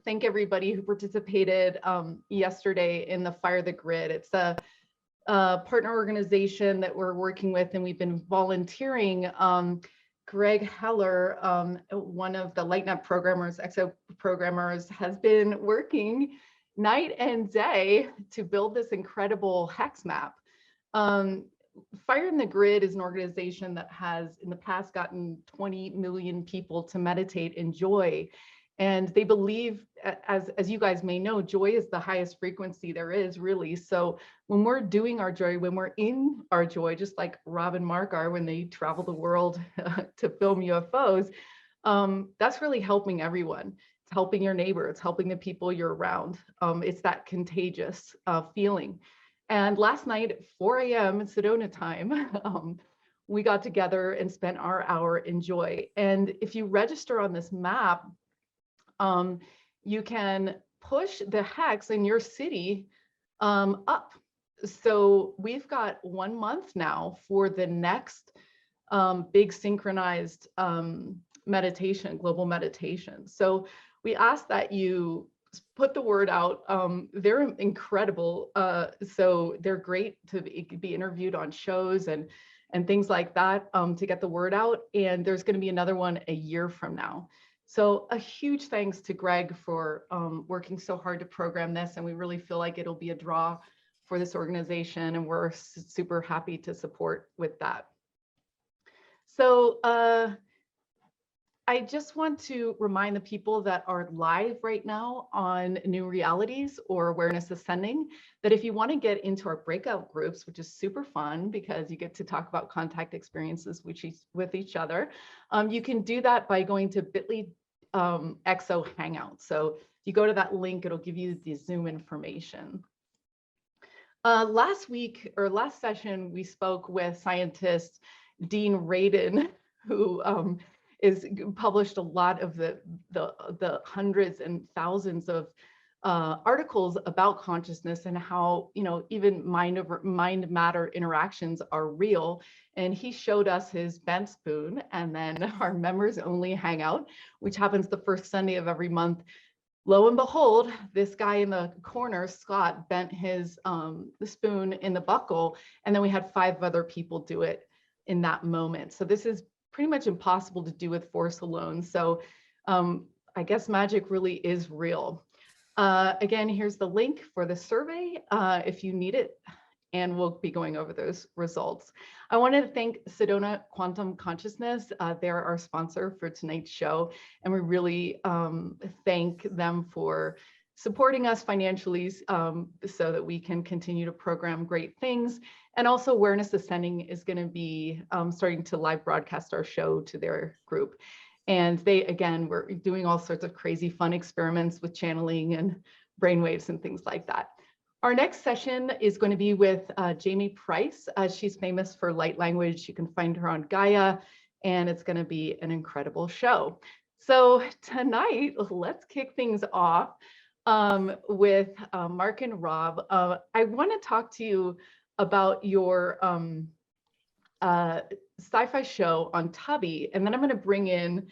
thank everybody who participated yesterday in the Fire the Grid. It's a partner organization that we're working with, and we've been volunteering. Greg Heller, one of the LightNet programmers, Exo programmers, has been working night and day to build this incredible hex map. Fire in the Grid is an organization that has in the past gotten 20 million people to meditate in joy. And they believe, as you guys may know, joy is the highest frequency there is, really. So when we're doing our joy, when we're in our joy, just like Rob and Mark are when they travel the world to film UFOs, that's really helping everyone. It's helping your neighbor. It's helping the people you're around. It's that contagious feeling. And last night at 4 a.m. Sedona time, we got together and spent our hour in joy. And if you register on this map, you can push the hex in your city up. So we've got 1 month now for the next big synchronized meditation, global meditation. So we ask that you put the word out. They're incredible. So they're great to be interviewed on shows and things like that to get the word out. And there's going to be another one a year from now. So a huge thanks to Greg for working so hard to program this. And we really feel like it'll be a draw for this organization. And we're super happy to support with that. So I just want to remind the people that are live right now on New Realities or Awareness Ascending, that if you want to get into our breakout groups, which is super fun because you get to talk about contact experiences with each other, you can do that by going to bit.ly Exo Hangout. So if you go to that link, it'll give you the Zoom information. Last session, we spoke with scientist Dean Radin, who is published a lot of the hundreds and thousands of articles about consciousness and how, you know, even mind matter interactions are real. And he showed us his bent spoon, and then our members only hangout, which happens the first Sunday of every month. Lo and behold, this guy in the corner, Scott, bent his the spoon in the buckle, and then we had 5 other people do it in that moment. So this is pretty much impossible to do with force alone. So I guess magic really is real. Again, here's the link for the survey if you need it, and we'll be going over those results. I wanted to thank Sedona Quantum Consciousness. They're our sponsor for tonight's show, and we really thank them for supporting us financially so that we can continue to program great things. And also Awareness Ascending is going to be starting to live broadcast our show to their group. And they, again, we're doing all sorts of crazy fun experiments with channeling and brainwaves and things like that. Our next session is going to be with Jamie Price. She's famous for light language. You can find her on Gaia, and it's going to be an incredible show. So tonight, let's kick things off with Mark and Rob. I want to talk to you about your sci-fi show on Tubby, and then I'm going to bring in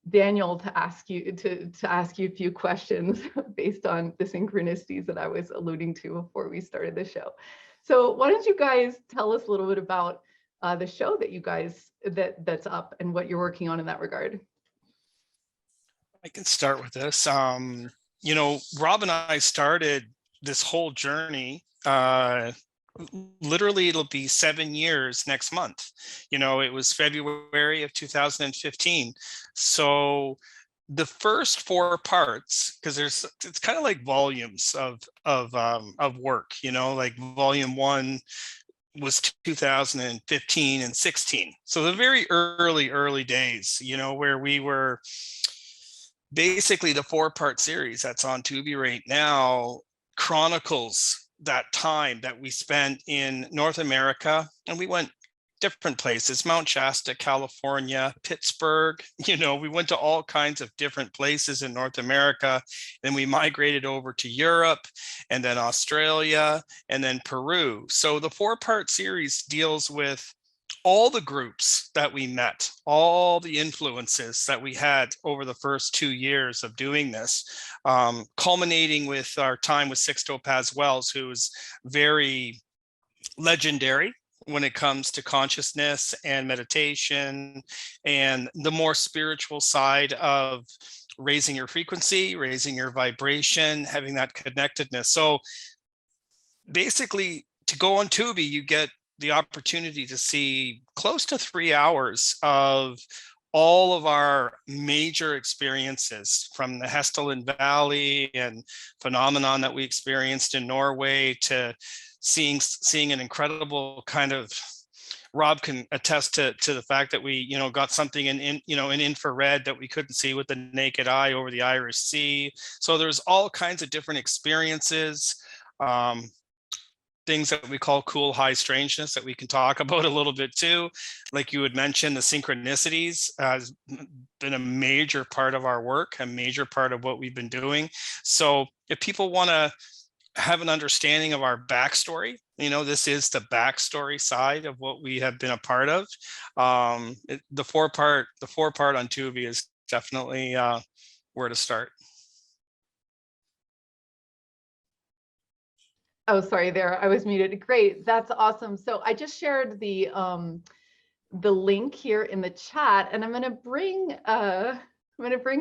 Daniel to ask you a few questions based on the synchronicities that I was alluding to before we started the show. So why don't you guys tell us a little bit about the show that you guys that's up and what you're working on in that regard? I can start with this. You know, Rob and I started this whole journey. Literally, it'll be 7 years next month. You know, it was February of 2015. So the first 4 parts, because it's kind of like volumes of work. You know, like volume 1 was 2015 and 16. So the very early days, you know, where we were basically the 4-part series that's on Tubi right now chronicles that time that we spent in North America, and we went different places: Mount Shasta, California, Pittsburgh. You know, we went to all kinds of different places in North America. Then we migrated over to Europe, and then Australia, and then Peru. So the 4-part series deals with all the groups that we met, all the influences that we had over the first 2 years of doing this, culminating with our time with Sixto Paz Wells, who is very legendary when it comes to consciousness and meditation and the more spiritual side of raising your frequency, raising your vibration, having that connectedness. So basically, to go on Tubi, you get the opportunity to see close to 3 hours of all of our major experiences, from the Hesteland Valley and phenomenon that we experienced in Norway to seeing an incredible kind of, Rob can attest to the fact that we, got something in infrared that we couldn't see with the naked eye over the Irish Sea. So there's all kinds of different experiences, things that we call cool high strangeness that we can talk about a little bit too. Like you had mentioned, the synchronicities has been a major part of our work, a major part of what we've been doing. So if people want to have an understanding of our backstory, this is the backstory side of what we have been a part of. The four part on Tubi is definitely where to start. Oh, sorry, there, I was muted. Great, that's awesome. So I just shared the link here in the chat, and I'm gonna bring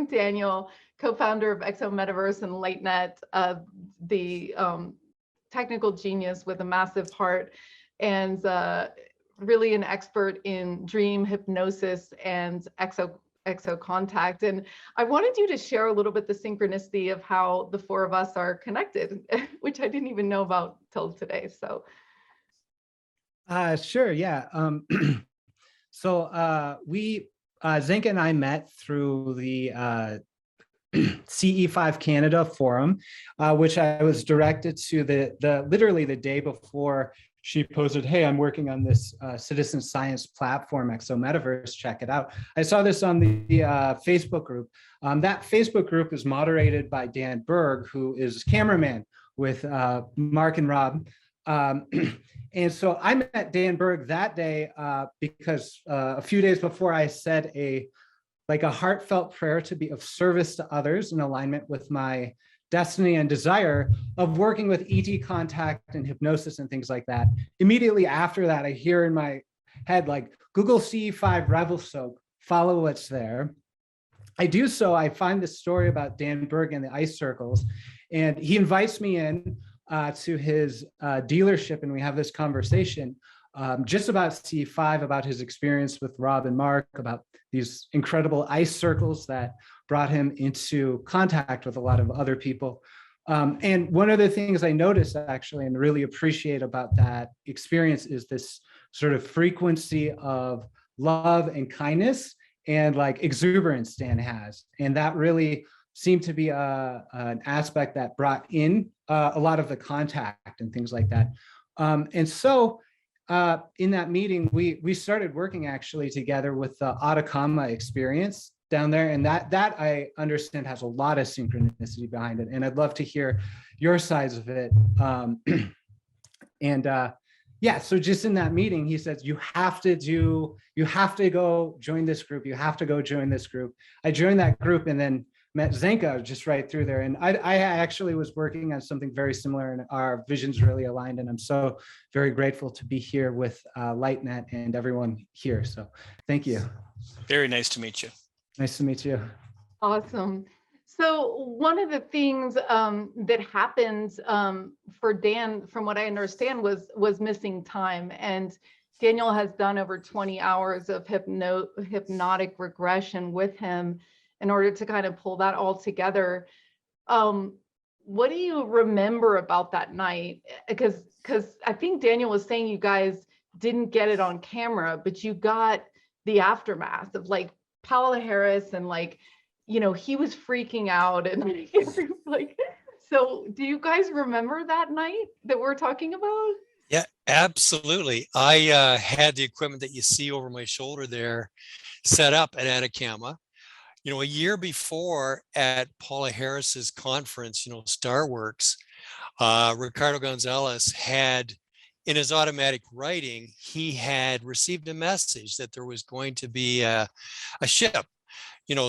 Daniel, co-founder of Exo Metaverse and LightNet, the technical genius with a massive heart, and really an expert in dream hypnosis and exo contact. And I wanted you to share a little bit the synchronicity of how the four of us are connected, which I didn't even know about till today. So sure, yeah. So we Zenka and I met through the CE5 Canada forum, which I was directed to literally the day before she posted, "Hey, I'm working on this citizen science platform, Exo Metaverse, check it out." I saw this on the Facebook group. That Facebook group is moderated by Dan Burk, who is cameraman with Mark and Rob. And so I met Dan Burk that day because a few days before I said a heartfelt prayer to be of service to others in alignment with my destiny and desire of working with ET contact and hypnosis and things like that. Immediately after that, I hear in my head, Google CE5 Revelstoke, follow what's there. I do so, I find this story about Dan Burk and the ice circles, and he invites me in to his dealership, and we have this conversation just about CE5, about his experience with Rob and Mark, about these incredible ice circles that brought him into contact with a lot of other people. And one of the things I noticed actually and really appreciate about that experience is this sort of frequency of love and kindness and exuberance Dan has. And that really seemed to be an aspect that brought in a lot of the contact and things like that. And so in that meeting, we started working actually together with the Atacama experience down there. And that I understand has a lot of synchronicity behind it. And I'd love to hear your sides of it. Yeah, so just in that meeting, he says, you have to go join this group. You have to go join this group. I joined that group and then met Zenka just right through there. And I actually was working on something very similar and our visions really aligned. And I'm so very grateful to be here with LightNet and everyone here. So thank you. Very nice to meet you. Nice to meet you. awesome. So one of the things that happened for Dan, from what I understand, was missing time. And Daniel has done over 20 hours of hypnotic regression with him in order to kind of pull that all together. What do you remember about that night? Because I think Daniel was saying you guys didn't get it on camera, but you got the aftermath of Paola Harris and he was freaking out and so do you guys remember that night that we're talking about? Yeah, absolutely. I had the equipment that you see over my shoulder there set up at Atacama. A year before at Paola Harris's conference, Starworks, Ricardo Gonzalez had in his automatic writing, he had received a message that there was going to be a ship,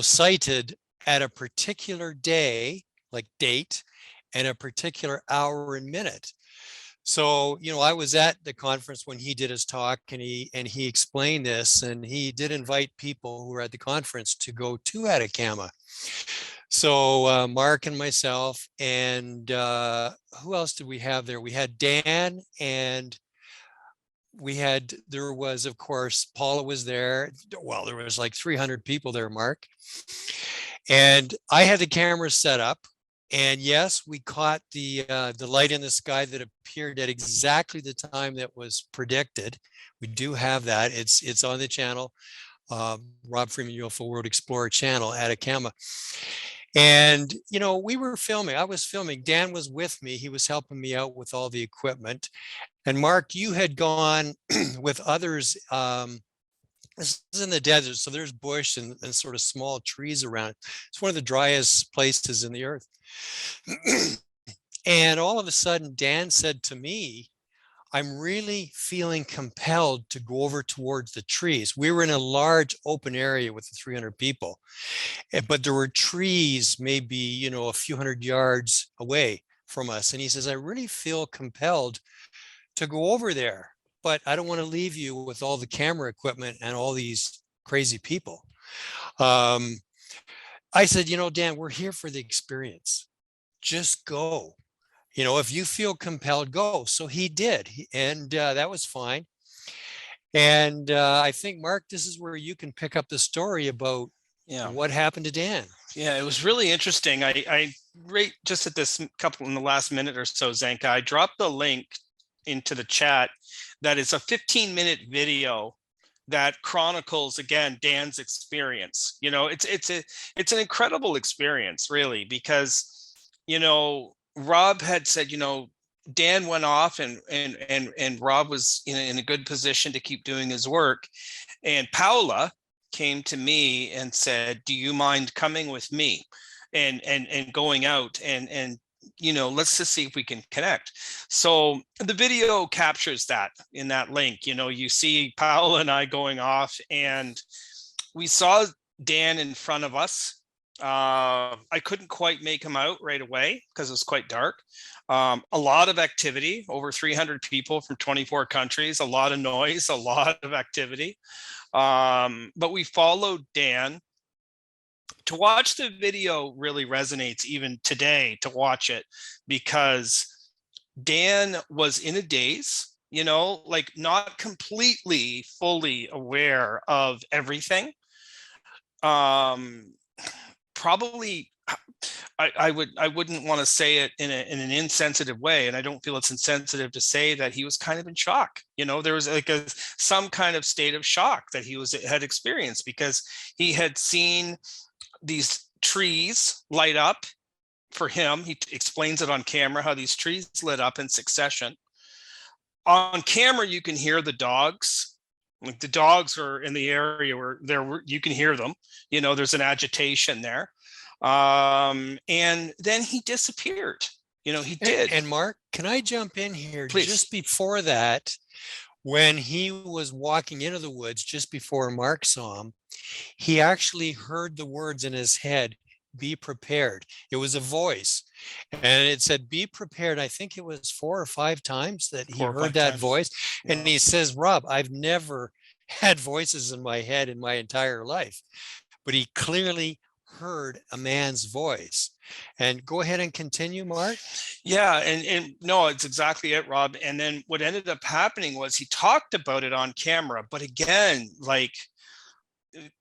sighted at a particular day, like date, and a particular hour and minute. So, I was at the conference when he did his talk, and he explained this, and he did invite people who were at the conference to go to Atacama. So Mark and myself, and who else did we have there? We had Dan, and there was, of course, Paula was there. Well, there was like 300 people there, Mark. And I had the camera set up. And yes, we caught the light in the sky that appeared at exactly the time that was predicted. We do have that. It's on the channel, Rob Freeman UFO World Explorer channel, Atacama. And, we were filming. I was filming. Dan was with me. He was helping me out with all the equipment. And Mark, you had gone with others. This is in the desert, so there's bush and sort of small trees around. It's one of the driest places in the earth. And all of a sudden, Dan said to me, I'm really feeling compelled to go over towards the trees. We were in a large open area with the 300 people, but there were trees maybe, a few hundred yards away from us. And he says, I really feel compelled to go over there, but I don't want to leave you with all the camera equipment and all these crazy people. I said, Dan, we're here for the experience. Just go. If you feel compelled, go. So he did. And that was fine. And I think, Mark, this is where you can pick up the story about what happened to Dan. Yeah, it was really interesting. I right just at this couple in the last minute or so, Zenka, I dropped the link into the chat. That is a 15-minute video that chronicles, again, Dan's experience. It's an incredible experience, really, because Rob had said, Dan went off and Rob was in a good position to keep doing his work. And Paola came to me and said, do you mind coming with me and going out and let's just see if we can connect. So the video captures that in that link. You see Paola and I going off, and we saw Dan in front of us. I couldn't quite make him out right away because it was quite dark. A lot of activity, over 300 people from 24 countries, a lot of noise, a lot of activity. But we followed Dan. To watch the video really resonates even today to watch it, because Dan was in a daze, like not completely fully aware of everything. Probably I wouldn't want to say it in an insensitive way, and I don't feel it's insensitive to say that he was kind of in shock. There was like some kind of state of shock that he had experienced, because he had seen these trees light up for him. He explains it on camera, how these trees lit up in succession. On camera, you can hear the dogs. Like the dogs are in the area where you can hear them. There's an agitation there. And then he disappeared. He did. And Mark, can I jump in here? Please. Just before that, when he was walking into the woods, just before Mark saw him, he actually heard the words in his head, be prepared. It was a voice, and it said, be prepared. I think it was 4 or 5 times that he heard that voice. Yeah. And he says, Rob, I've never had voices in my head in my entire life, but he clearly heard a man's voice. And go ahead and continue, Mark. Yeah, and no, it's exactly it, Rob. And then what ended up happening was he talked about it on camera, but again, like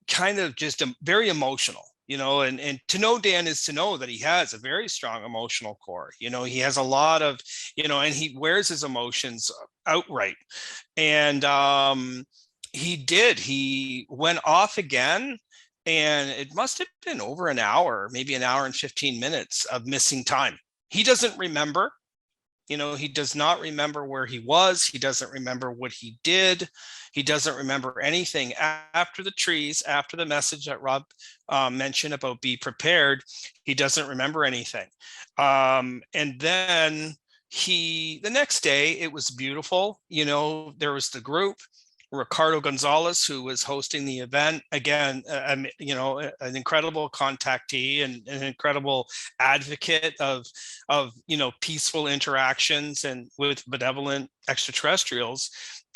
kind of just very emotional, and to know Dan is to know that he has a very strong emotional core. He has a lot of, and he wears his emotions outright. And he went off again. And it must have been over an hour, maybe an hour and 15 minutes of missing time. He doesn't remember, he does not remember where he was. He doesn't remember what he did. He doesn't remember anything after the trees, after the message that Rob mentioned about be prepared. He doesn't remember anything. And then the next day, it was beautiful. There was the group, Ricardo Gonzalez, who was hosting the event. Again, an incredible contactee and an incredible advocate of peaceful interactions and with benevolent extraterrestrials,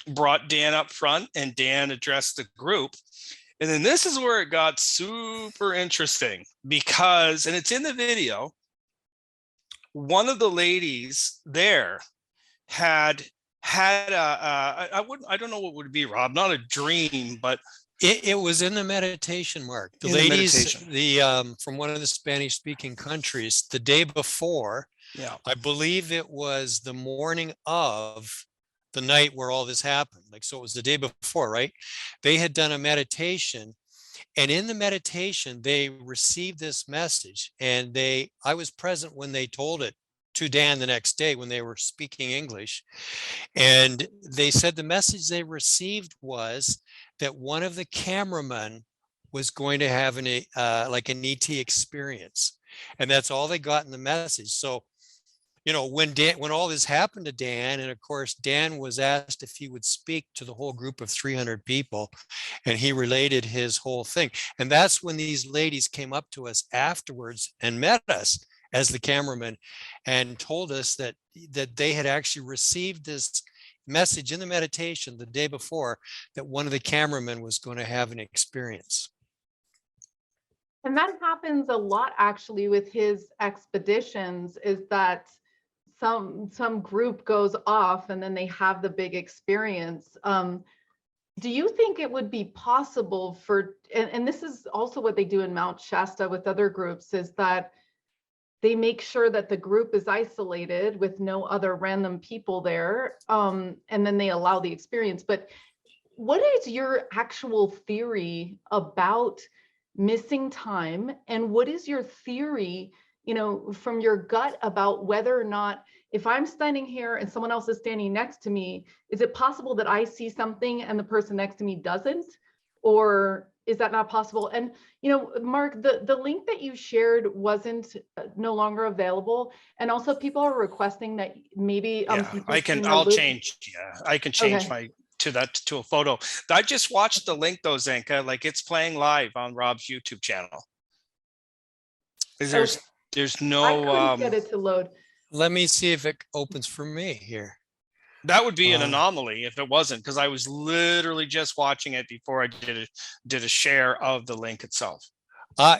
brought Dan up front, and Dan addressed the group. And then this is where it got super interesting, because, and it's in the video, one of the ladies there had I don't know what would be, Rob, not a dream, but it was in the meditation, Mark. The ladies, from one of the Spanish speaking countries, the day before, I believe it was the morning of the night where all this happened. So it was the day before, right? They had done a meditation, and in the meditation, they received this message, and I was present when they told it to Dan the next day when they were speaking English. And they said the message they received was that one of the cameramen was going to have an ET experience. And that's all they got in the message. So, when all this happened to Dan, and of course, Dan was asked if he would speak to the whole group of 300 people, and he related his whole thing. And that's when these ladies came up to us afterwards and met us as the cameraman, and told us that they had actually received this message in the meditation the day before, that one of the cameramen was going to have an experience. And that happens a lot actually with his expeditions, is that some group goes off and then they have the big experience. Do you think it would be possible and this is also what they do in Mount Shasta with other groups, is that they make sure that the group is isolated with no other random people there, and then they allow the experience. But what is your actual theory about missing time? And what is your theory, from your gut, about whether or not, if I'm standing here and someone else is standing next to me, is it possible that I see something and the person next to me doesn't? Or is that not possible? And, Mark, the link that you shared wasn't no longer available. And also people are requesting that maybe I can change to a photo. I just watched the link though, Zenka, it's playing live on Rob's YouTube channel. There's no I couldn't get it to load. Let me see if it opens for me here. That would be an anomaly if it wasn't, because I was literally just watching it before I did a share of the link itself.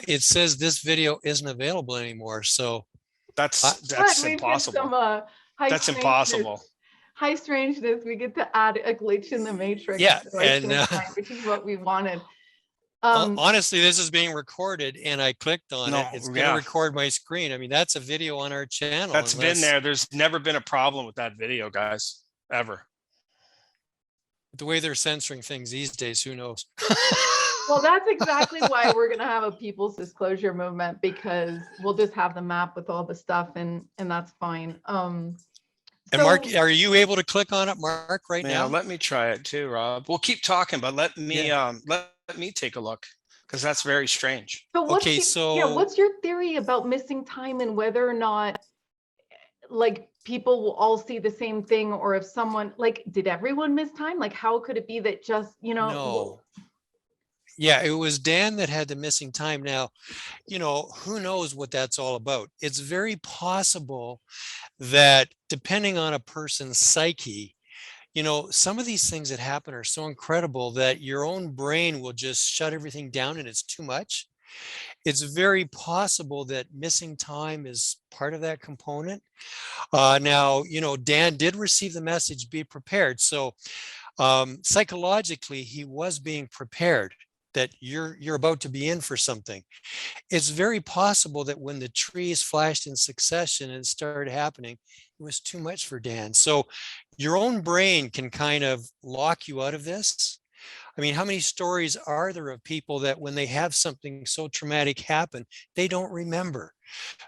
It says this video isn't available anymore. So that's impossible. That's impossible. High strangeness. We get to add a glitch in the matrix. Yeah, which is what we wanted. Honestly, this is being recorded, and I clicked on it. It's going to record my screen. I mean, that's a video on our channel. That's been there. There's never been a problem with that video, guys. Ever. The way they're censoring things these days, who knows? Well, that's exactly why we're going to have a people's disclosure movement, because we'll just have the map with all the stuff, and that's fine. And Mark, are you able to click on it, Mark, right now? Let me try it too, Rob. We'll keep talking, but let me take a look, because that's very strange. So what's your theory about missing time, and whether or not people will all see the same thing, or if someone did everyone miss time? How could it be that just No. Yeah, it was Dan that had the missing time. Now, who knows what that's all about? It's very possible that, depending on a person's psyche, some of these things that happen are so incredible that your own brain will just shut everything down and it's too much. It's very possible that missing time is part of that component. Now, Dan did receive the message, be prepared. So psychologically, he was being prepared that you're about to be in for something. It's very possible that when the trees flashed in succession and started happening, it was too much for Dan. So your own brain can kind of lock you out of this. I mean, how many stories are there of people that when they have something so traumatic happen, they don't remember?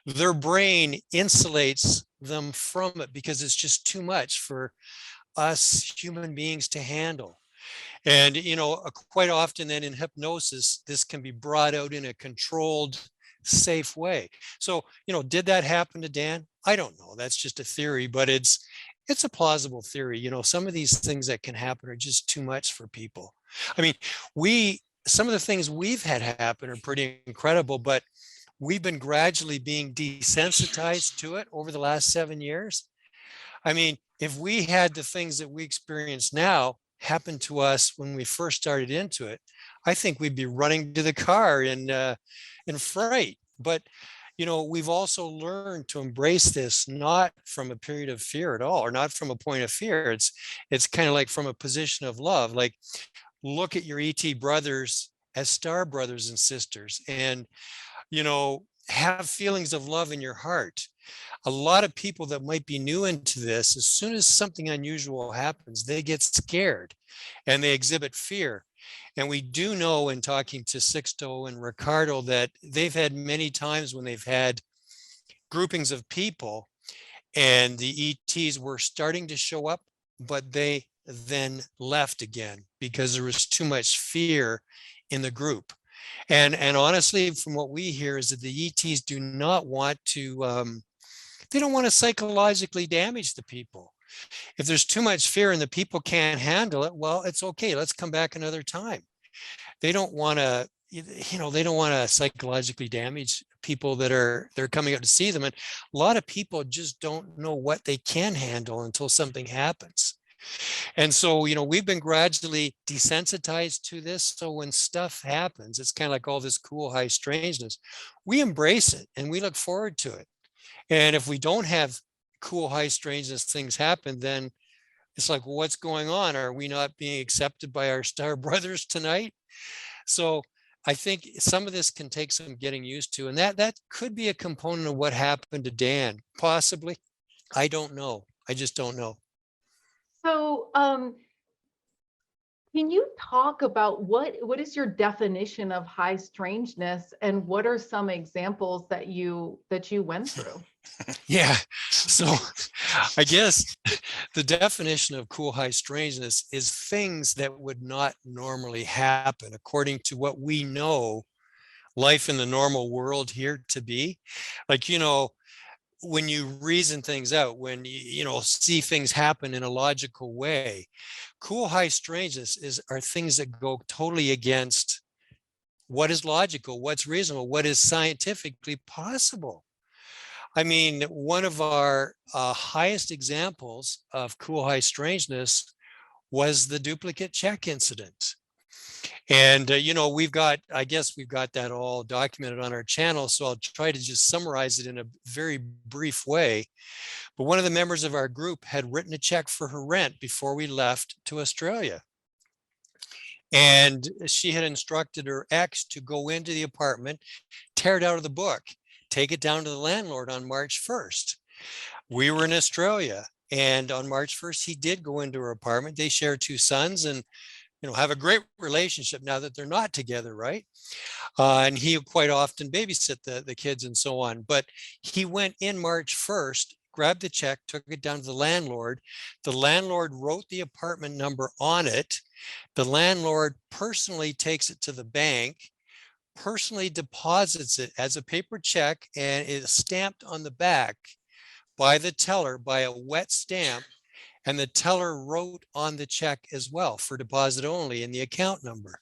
Their brain insulates them from it because it's just too much for us human beings to handle. And, quite often then in hypnosis, this can be brought out in a controlled safe way. So, did that happen to Dan? I don't know. That's just a theory, but it's a plausible theory. Some of these things that can happen are just too much for people. I mean, some of the things we've had happen are pretty incredible, but we've been gradually being desensitized to it over the last 7 years. I mean, if we had the things that we experience now happen to us when we first started into it, I think we'd be running to the car in fright. But we've also learned to embrace this, not from a period of fear at all, or not from a point of fear. It's kind of like from a position of love. Like, look at your ET brothers as star brothers and sisters, and have feelings of love in your heart. A lot of people that might be new into this, as soon as something unusual happens, they get scared and they exhibit fear. And we do know, in talking to Sixto and Ricardo, that they've had many times when they've had groupings of people and the ETs were starting to show up, but they then left again because there was too much fear in the group. And honestly, from what we hear, is that the ETs do not want to, they don't want to psychologically damage the people. If there's too much fear and the people can't handle it, well, it's okay. Let's come back another time. They don't want to, they don't want to psychologically damage people they're coming out to see them. And a lot of people just don't know what they can handle until something happens. And so, we've been gradually desensitized to this. So when stuff happens, it's kind of like all this cool, high strangeness. We embrace it and we look forward to it. And if we don't have cool, high strangeness things happen, then it's like, well, what's going on? Are we not being accepted by our star brothers tonight? So I think some of this can take some getting used to. And that could be a component of what happened to Dan, possibly. I don't know. I just don't know. So, can you talk about what is your definition of high strangeness, and what are some examples that you went through? Yeah. So I guess the definition of cool, high strangeness is things that would not normally happen according to what we know life in the normal world here to be. Like, when you reason things out, when you see things happen in a logical way, cool, high strangeness are things that go totally against what is logical, what's reasonable, what is scientifically possible. I mean, one of our highest examples of cool, high strangeness was the duplicate check incident. And, I guess we've got that all documented on our channel. So I'll try to just summarize it in a very brief way. But one of the members of our group had written a check for her rent before we left to Australia. And she had instructed her ex to go into the apartment, tear it out of the book, take it down to the landlord on March 1st. We were in Australia, and on March 1st, he did go into her apartment. They share 2 sons and have a great relationship now that they're not together, right? And he quite often babysit the kids and so on. But he went in March 1st, grabbed the check, took it down to the landlord. The landlord wrote the apartment number on it. The landlord personally takes it to the bank, personally deposits it as a paper check, and it is stamped on the back by the teller by a wet stamp. And the teller wrote on the check as well for deposit only and the account number.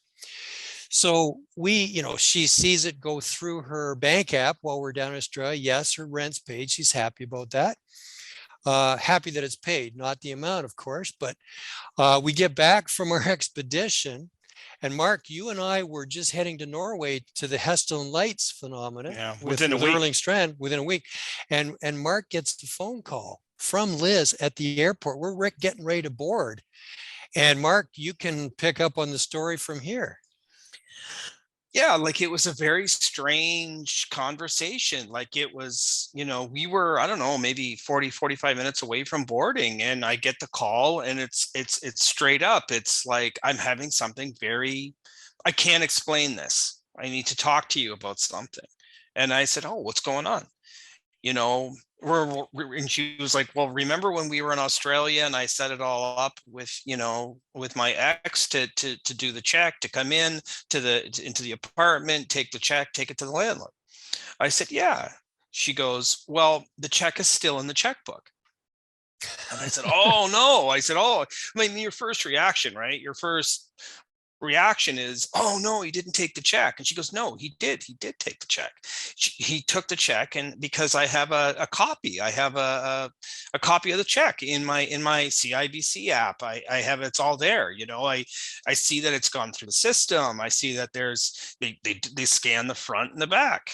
So she sees it go through her bank app while we're down in Australia. Yes, her rent's paid. She's happy about that. Happy that it's paid, not the amount, of course. But we get back from our expedition. And Mark, you and I were just heading to Norway to the Heston Lights phenomenon within a week. Erling Strand within a week. And Mark gets the phone call from Liz at the airport. We're getting ready to board. And Mark, you can pick up on the story from here. Yeah, like it was a very strange conversation. Like it was, we were, I don't know, maybe 45 minutes away from boarding, and I get the call, and it's straight up. It's like, I'm having something I can't explain this. I need to talk to you about something. And I said, oh, what's going on? And she was like, well, remember when we were in Australia and I set it all up with my ex to do the check, to come in into the apartment, take the check, take it to the landlord. I said, yeah. She goes, well, the check is still in the checkbook. And I said, oh, no. I said, oh, I mean, your first reaction, right? Your first reaction is, oh, no, he didn't take the check. And she goes, no, he did. He did take the check. He took the check. And because I have a copy, I have a copy of the check in my CIBC app. I have, it's all there. You know, I see that it's gone through the system. I see that there's, they scan the front and the back.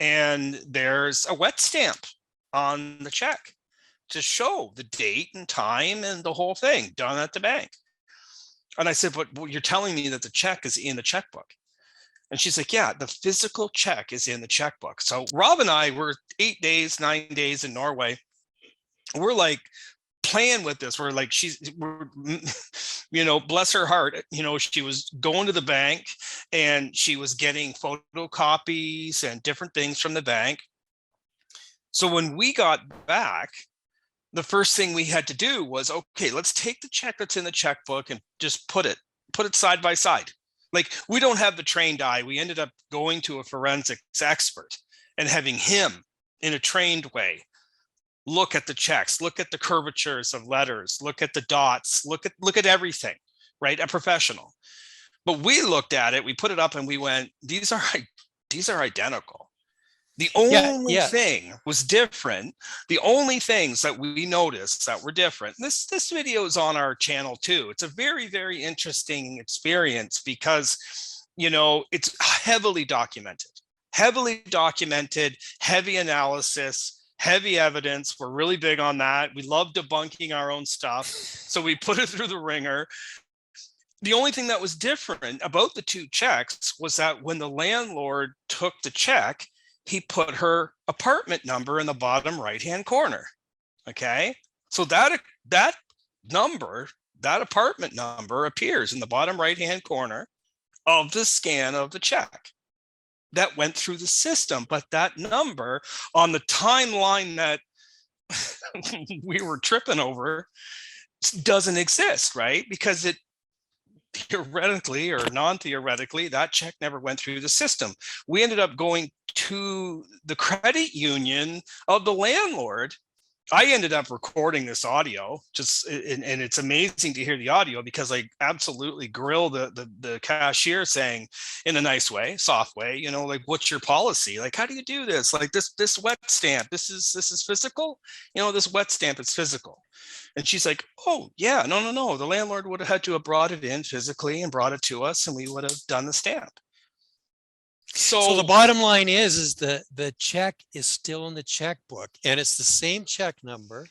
And there's a wet stamp on the check to show the date and time and the whole thing done at the bank. And I said, but you're telling me that the check is in the checkbook. And she's like, yeah, the physical check is in the checkbook. So Rob and I were 9 days in Norway. We're like playing with this. We're like, you know, bless her heart. You know, she was going to the bank and she was getting photocopies and different things from the bank. So when we got back, the first thing we had to do was, okay, let's take the check that's in the checkbook and just put it side by side. Like, we don't have the trained eye. We ended up going to a forensics expert and having him in a trained way look at the checks, look at the curvatures of letters, look at the dots, look at everything, right? A professional. But we looked at it, we put it up and we went, these are identical. The only thing was different. The only things that we noticed that were different. This video is on our channel too. It's a very, very interesting experience because, you know, it's heavily documented, heavy analysis, heavy evidence. We're really big on that. We love debunking our own stuff. So we put it through the ringer. The only thing that was different about the two checks was that when the landlord took the check, he put her apartment number in the bottom right-hand corner. Okay. So that number, that apartment number appears in the bottom right-hand corner of the scan of the check that went through the system. But that number on the timeline that we were tripping over doesn't exist, right? Because it theoretically or non-theoretically, that check never went through the system. We ended up going to the credit union of the landlord. I ended up recording this audio and it's amazing to hear the audio because I absolutely grill the cashier saying in a nice way, soft way, you know, like, what's your policy? Like, how do you do this? Like this wet stamp, this is physical, you know, this wet stamp is physical. And she's like, oh yeah, no. The landlord would have had to have brought it in physically and brought it to us and we would have done the stamp. So the bottom line is the check is still in the checkbook and it's the same check number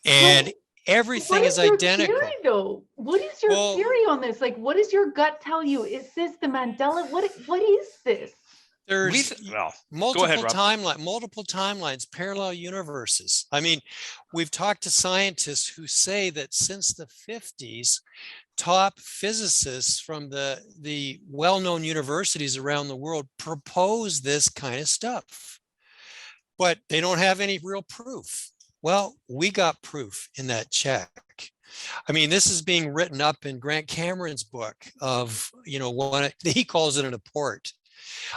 and everything is identical. Theory, though? What is your theory on this? Like, what does your gut tell you? Is this the Mandela? What is this? There's multiple timelines, parallel universes. I mean, we've talked to scientists who say that since the 50s, top physicists from the well-known universities around the world propose this kind of stuff, but they don't have any real proof. Well, we got proof in that check. I mean, this is being written up in Grant Cameron's book of, you know, he calls it an apport.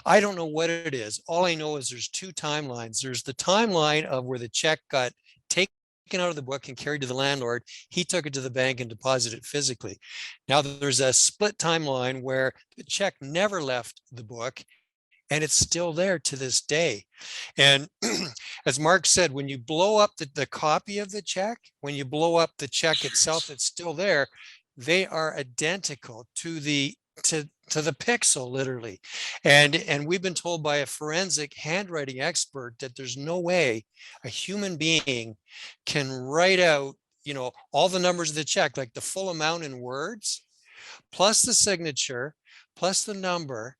I don't know what it is. All I know is there's two timelines. There's the timeline of where the check got taken out of the book and carried to the landlord. He took it to the bank and deposited it physically. Now there's a split timeline where the check never left the book and it's still there to this day. And as Mark said, when you blow up the copy of the check, when you blow up the check itself, it's still there. They are identical to the pixel, literally. And we've been told by a forensic handwriting expert that there's no way a human being can write out, you know, all the numbers of the check, like the full amount in words, plus the signature, plus the number,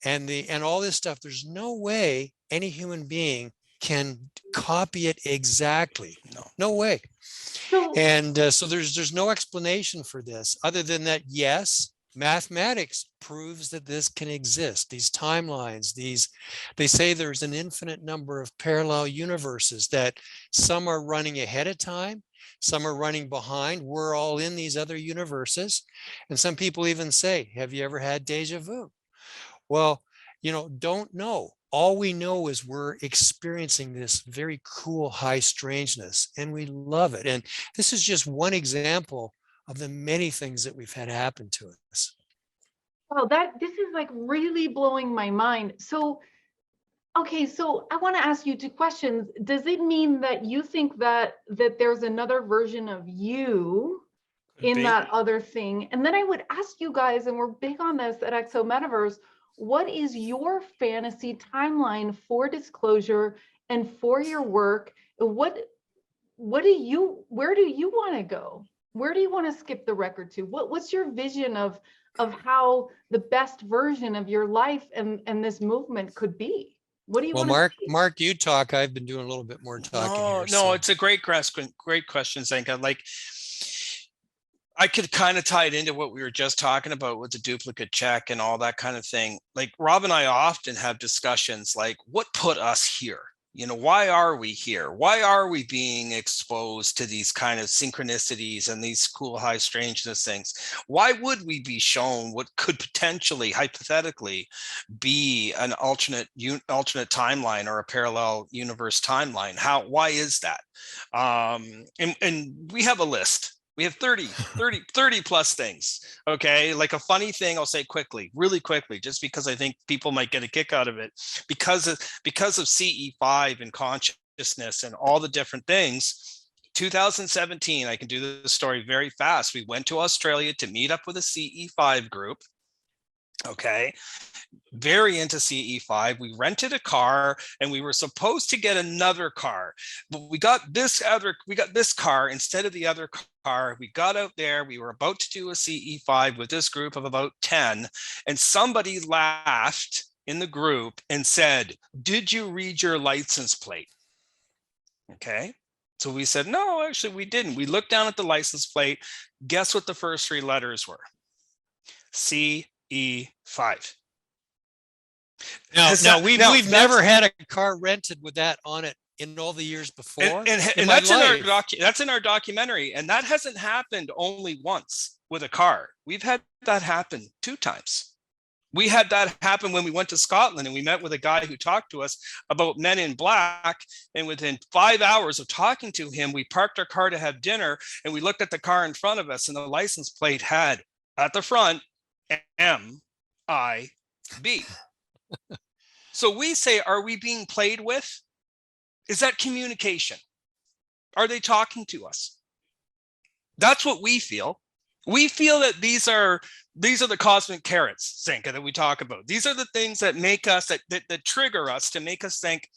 and all this stuff. There's no way any human being can copy it exactly. No way. And so there's no explanation for this other than that, yes, mathematics proves that this can exist. These timelines, they say there's an infinite number of parallel universes, that some are running ahead of time, some are running behind. We're all in these other universes. And some people even say, have you ever had deja vu? Well, you know, don't know. all we know is we're experiencing this very cool high strangeness, and we love it. And this is just one example of the many things that we've had happen to us. Wow, this is like really blowing my mind. So, okay, so I want to ask you two questions. Does it mean that you think that there's another version of you in that other thing? And then I would ask you guys, and we're big on this at Exo Metaverse, what is your fantasy timeline for disclosure and for your work? Where do you want to go? Where do you want to skip the record to? What's your vision of how the best version of your life and this movement could be? What do you want to see? Mark, you talk. I've been doing a little bit more talking here. No, it's a great question, Zenka. Like, I could kind of tie it into what we were just talking about with the duplicate check and all that kind of thing. Like, Rob and I often have discussions like, what put us here? You know, why are we here? Why are we being exposed to these kind of synchronicities and these cool high strangeness things? Why would we be shown what could potentially, hypothetically, be an alternate timeline or a parallel universe timeline? Why is that? And we have a list. We have 30 plus things. Okay. Like a funny thing, I'll say really quickly, just because I think people might get a kick out of it, because of CE5 and consciousness and all the different things. 2017, I can do this story very fast. We went to Australia to meet up with a CE5 group. Okay. Very into CE5. We rented a car and we were supposed to get another car, but we got this car instead of the other car. We got out there, we were about to do a CE5 with this group of about 10, and somebody laughed in the group and said, "Did you read your license plate?" Okay. So we said, "No, actually we didn't." We looked down at the license plate. Guess what the first three letters were? CE5. Now we've never had a car rented with that on it in all the years before. And that's in our documentary. And that hasn't happened only once with a car. We've had that happen 2 times. We had that happen when we went to Scotland and we met with a guy who talked to us about Men in Black. And within 5 hours of talking to him, we parked our car to have dinner and we looked at the car in front of us and the license plate had at the front MIB. So we say, are we being played with? Is that communication? Are they talking to us? That's what we feel. We feel that these are the cosmic carrots, Zenka, that we talk about. These are the things that make us, that trigger us to make us think,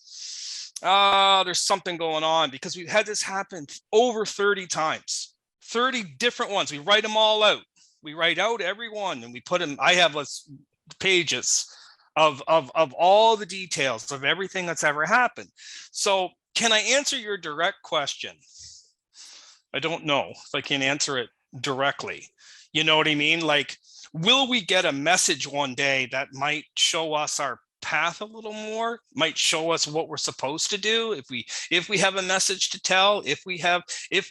there's something going on, because we've had this happen over 30 times, 30 different ones. We write them all out. We write out every one and we put them. I have pages of all the details of everything that's ever happened. So can I answer your direct question? I don't know if I can answer it directly. You know what I mean? Like, will we get a message one day that might show us our path a little more, might show us what we're supposed to do if we have a message to tell, if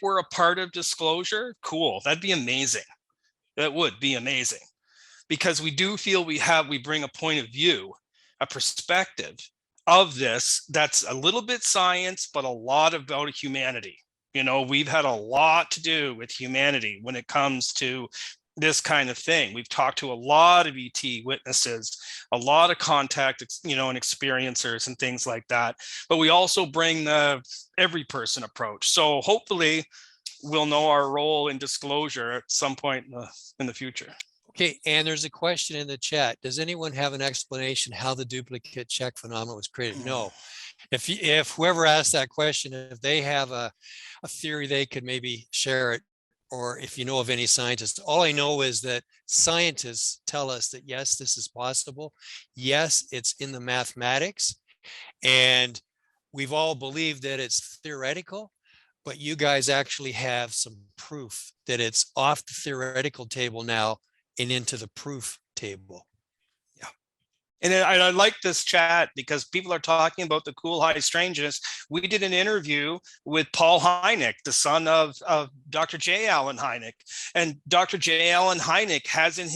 we're a part of disclosure? Cool. That'd be amazing. That would be amazing, because we do feel we bring a point of view, a perspective of this that's a little bit science, but a lot about humanity. You know, we've had a lot to do with humanity when it comes to this kind of thing. We've talked to a lot of ET witnesses, a lot of contact, and experiencers and things like that. But we also bring the every person approach. So hopefully we'll know our role in disclosure at some point in the future. Okay, and there's a question in the chat. Does anyone have an explanation how the duplicate check phenomenon was created? No. If whoever asked that question, if they have a theory, they could maybe share it. Or if you know of any scientists. All I know is that scientists tell us that yes, this is possible. Yes, it's in the mathematics. And we've all believed that it's theoretical, but you guys actually have some proof that it's off the theoretical table now and into the proof table. Yeah. And I like this chat because people are talking about the cool high strangeness. We did an interview with Paul Hynek, the son of Dr. J. Allen Hynek. And Dr. J. Allen Hynek has in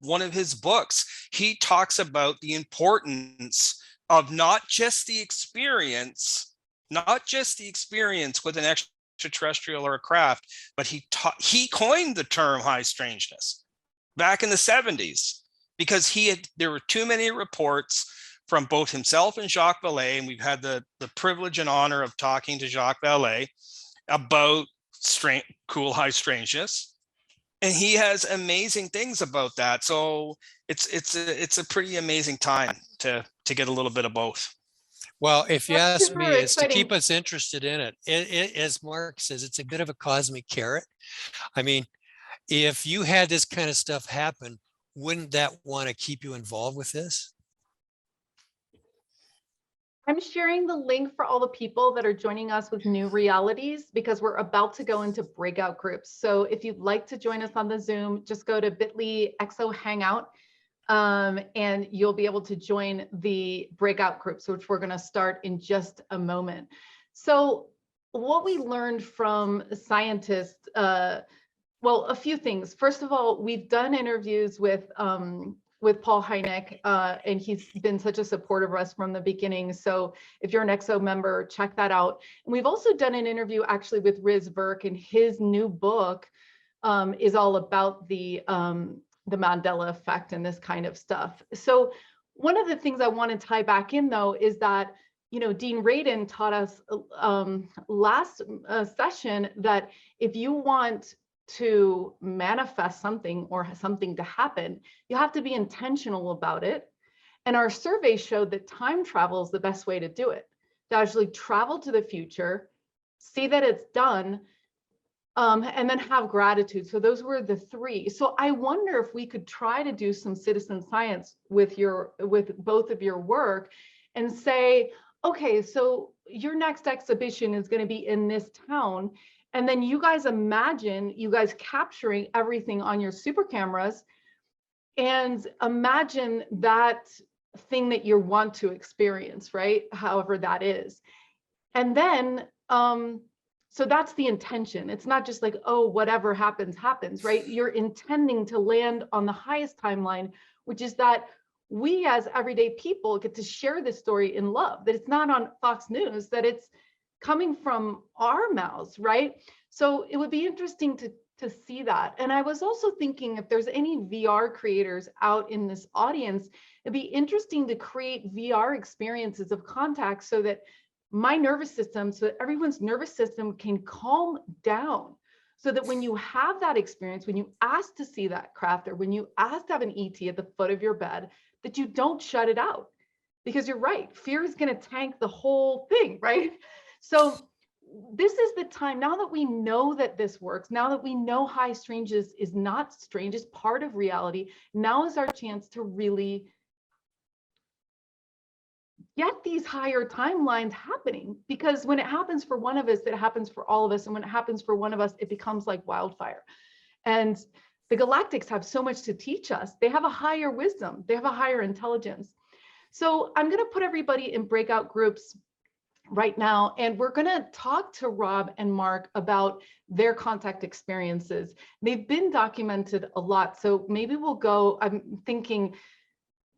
one of his books, he talks about the importance of not just the experience with an extraterrestrial or a craft, but he coined the term high strangeness back in the 70s, because there were too many reports from both himself and Jacques Vallée, and we've had the privilege and honor of talking to Jacques Vallée about cool high strangeness, and he has amazing things about that. So it's a pretty amazing time to get a little bit of both. Well, if you That's ask me, super it's to keep exciting. us interested in it. As Mark says, it's a bit of a cosmic carrot. I mean, if you had this kind of stuff happen, wouldn't that want to keep you involved with this? I'm sharing the link for all the people that are joining us with New Realities, because we're about to go into breakout groups. So if you'd like to join us on the Zoom, just go to bit.ly Exo Hangout, and you'll be able to join the breakout groups, which we're going to start in just a moment. So what we learned from scientists, well, a few things. First of all, we've done interviews with Paul Hynek, and he's been such a supporter of us from the beginning. So if you're an Exo member, check that out. And we've also done an interview actually with Burk, and his new book is all about the Mandela effect and this kind of stuff. So one of the things I want to tie back in, though, is that, you know, Dean Radin taught us last session that if you want to manifest something or something to happen, you have to be intentional about it. And our survey showed that time travel is the best way to do it, to actually travel to the future, see that it's done, and then have gratitude. So those were the three. So I wonder if we could try to do some citizen science with both of your work and say, okay, so your next exhibition is going to be in this town. And then you guys imagine you guys capturing everything on your super cameras, and imagine that thing that you want to experience, right? However that is. And then, so that's the intention. It's not just like, oh, whatever happens, happens, right? You're intending to land on the highest timeline, which is that we as everyday people get to share this story in love, that it's not on Fox News, that it's coming from our mouths, right? So it would be interesting to see that. And I was also thinking, if there's any VR creators out in this audience, it'd be interesting to create VR experiences of contact so that my nervous system, so that everyone's nervous system can calm down, so that when you have that experience, when you ask to see that craft, or when you ask to have an ET at the foot of your bed, that you don't shut it out. Because you're right, fear is going to tank the whole thing, right? So this is the time, now that we know that this works, now that we know high strangeness is not strange, it's part of reality, now is our chance to really get these higher timelines happening. Because when it happens for one of us, it happens for all of us. And when it happens for one of us, it becomes like wildfire. And the galactics have so much to teach us. They have a higher wisdom, they have a higher intelligence. So I'm going to put everybody in breakout groups right now, and we're going to talk to Rob and Mark about their contact experiences. They've been documented a lot, so maybe we'll go, I'm thinking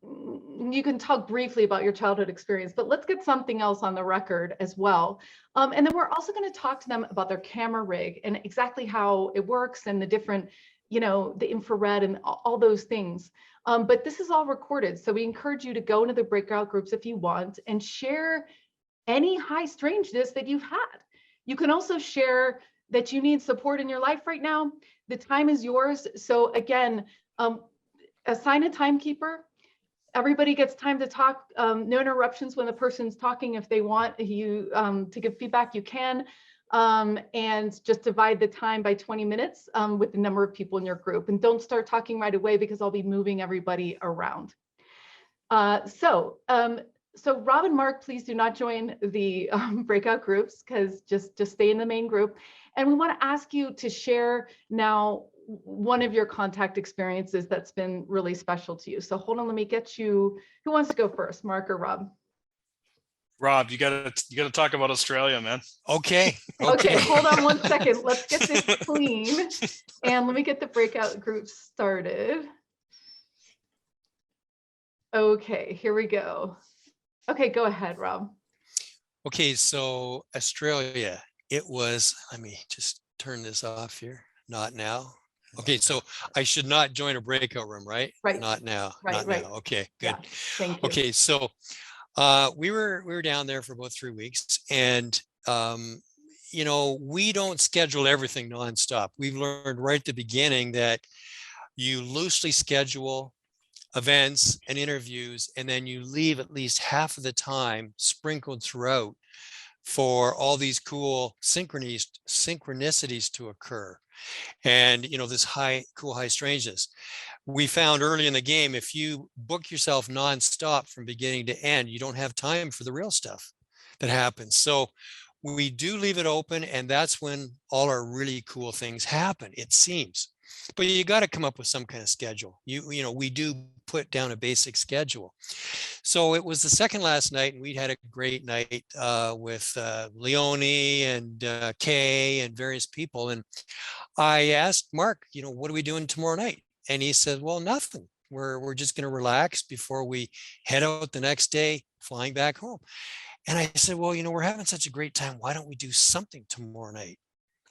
you can talk briefly about your childhood experience, but let's get something else on the record as well. And then we're also going to talk to them about their camera rig and exactly how it works and the different, you know, the infrared and all those things. But this is all recorded, so we encourage you to go into the breakout groups if you want and share any high strangeness that you've had. You can also share that you need support in your life right now. The time is yours. So again, assign a timekeeper. Everybody gets time to talk. No interruptions when the person's talking. If they want you to give feedback, you can. And just divide the time by 20 minutes with the number of people in your group. And don't start talking right away, because I'll be moving everybody around. So Rob and Mark, please do not join the breakout groups, because just stay in the main group. And we want to ask you to share now one of your contact experiences that's been really special to you. So hold on, let me get you, who wants to go first, Mark or Rob? Rob, you gotta talk about Australia, man. Okay. Okay, hold on one second. Let's get this clean. And let me get the breakout group started. Okay, here we go. Okay, go ahead, Rob. Okay, so Australia, it was, let me just turn this off here. Not now. Okay, so I should not join a breakout room, right? Right. Not now. Right, Not right. now. Okay, good. Yeah, thank you. Okay, so we were down there for about 3 weeks, and you know, we don't schedule everything nonstop. We've learned right at the beginning that you loosely schedule events and interviews, and then you leave at least half of the time sprinkled throughout for all these cool synchronicities to occur. And you know, this cool high strangeness. We found early in the game, if you book yourself nonstop from beginning to end, you don't have time for the real stuff that happens. So we do leave it open, and that's when all our really cool things happen, it seems. But you got to come up with some kind of schedule. You know, we do put down a basic schedule. So it was the second last night, and we had a great night with Leone and Kay and various people. And I asked Mark, you know, what are we doing tomorrow night? And he said, well, nothing. We're just going to relax before we head out the next day, flying back home. And I said, well, you know, we're having such a great time. Why don't we do something tomorrow night?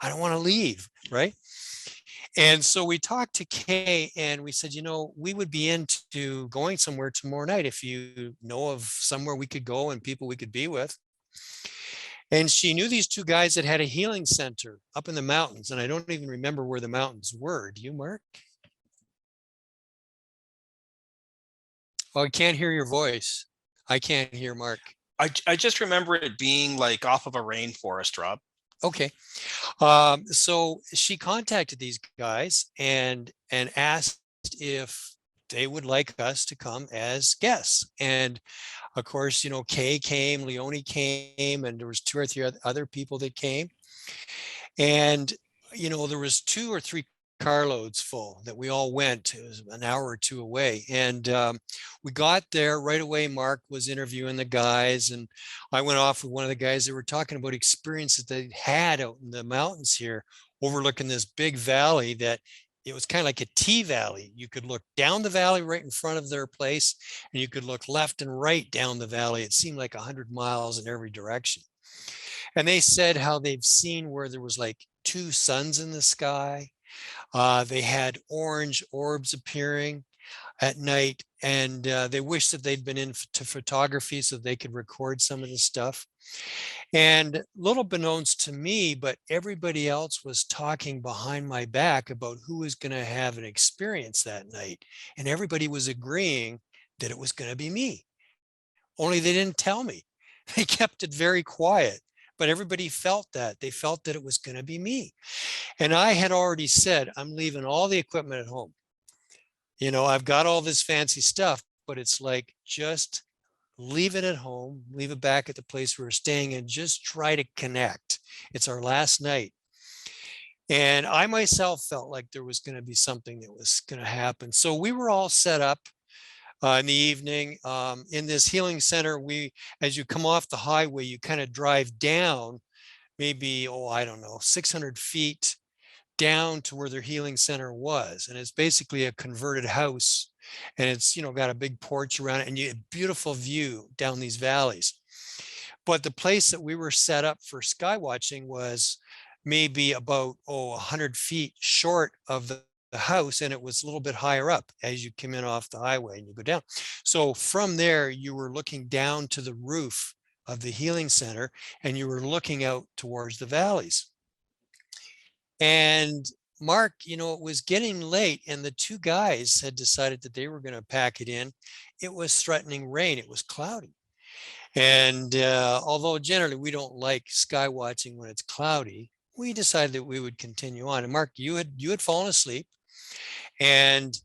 I don't want to leave, right? And so we talked to Kay, and we said, you know, we would be into going somewhere tomorrow night if you know of somewhere we could go and people we could be with. And she knew these two guys that had a healing center up in the mountains. And I don't even remember where the mountains were. Do you, Mark? Oh, I can't hear your voice. I can't hear Mark. I just remember it being like off of a rainforest, Rob. Okay. So she contacted these guys and asked if they would like us to come as guests. And of course, you know, Kay came, Leone came, and there was 2 or 3 other people that came. And, you know, there was 2 or 3 carloads full that we all went. It was an hour or 2 away. And we got there right away. Mark was interviewing the guys, and I went off with one of the guys that were talking about experiences they had out in the mountains here, overlooking this big valley that it was kind of like a T valley. You could look down the valley right in front of their place, and you could look left and right down the valley. It seemed like 100 miles in every direction. And they said how they've seen where there was like 2 suns in the sky. They had orange orbs appearing at night, and they wished that they'd been into photography so they could record some of the stuff. And little beknownst to me, but everybody else was talking behind my back about who was going to have an experience that night. And everybody was agreeing that it was going to be me. Only they didn't tell me. They kept it very quiet, but everybody felt that. They felt that it was going to be me. And I had already said, I'm leaving all the equipment at home. You know, I've got all this fancy stuff, but it's like, just leave it at home, leave it back at the place we're staying, and just try to connect. It's our last night. And I myself felt like there was going to be something that was going to happen. So we were all set up in the evening in this healing center. As you come off the highway, you kind of drive down maybe, I don't know, 600 feet down to where their healing center was. And it's basically a converted house, and it's, you know, got a big porch around it, and you have a beautiful view down these valleys. But the place that we were set up for sky watching was maybe about 100 feet short of the house, and it was a little bit higher up as you come in off the highway and you go down. So from there, you were looking down to the roof of the healing center, and you were looking out towards the valleys. And Mark, you know, it was getting late, and the 2 guys had decided that they were going to pack it in. It was threatening rain. It was cloudy. And although generally we don't like sky watching when it's cloudy, we decided that we would continue on. And Mark, you had fallen asleep, and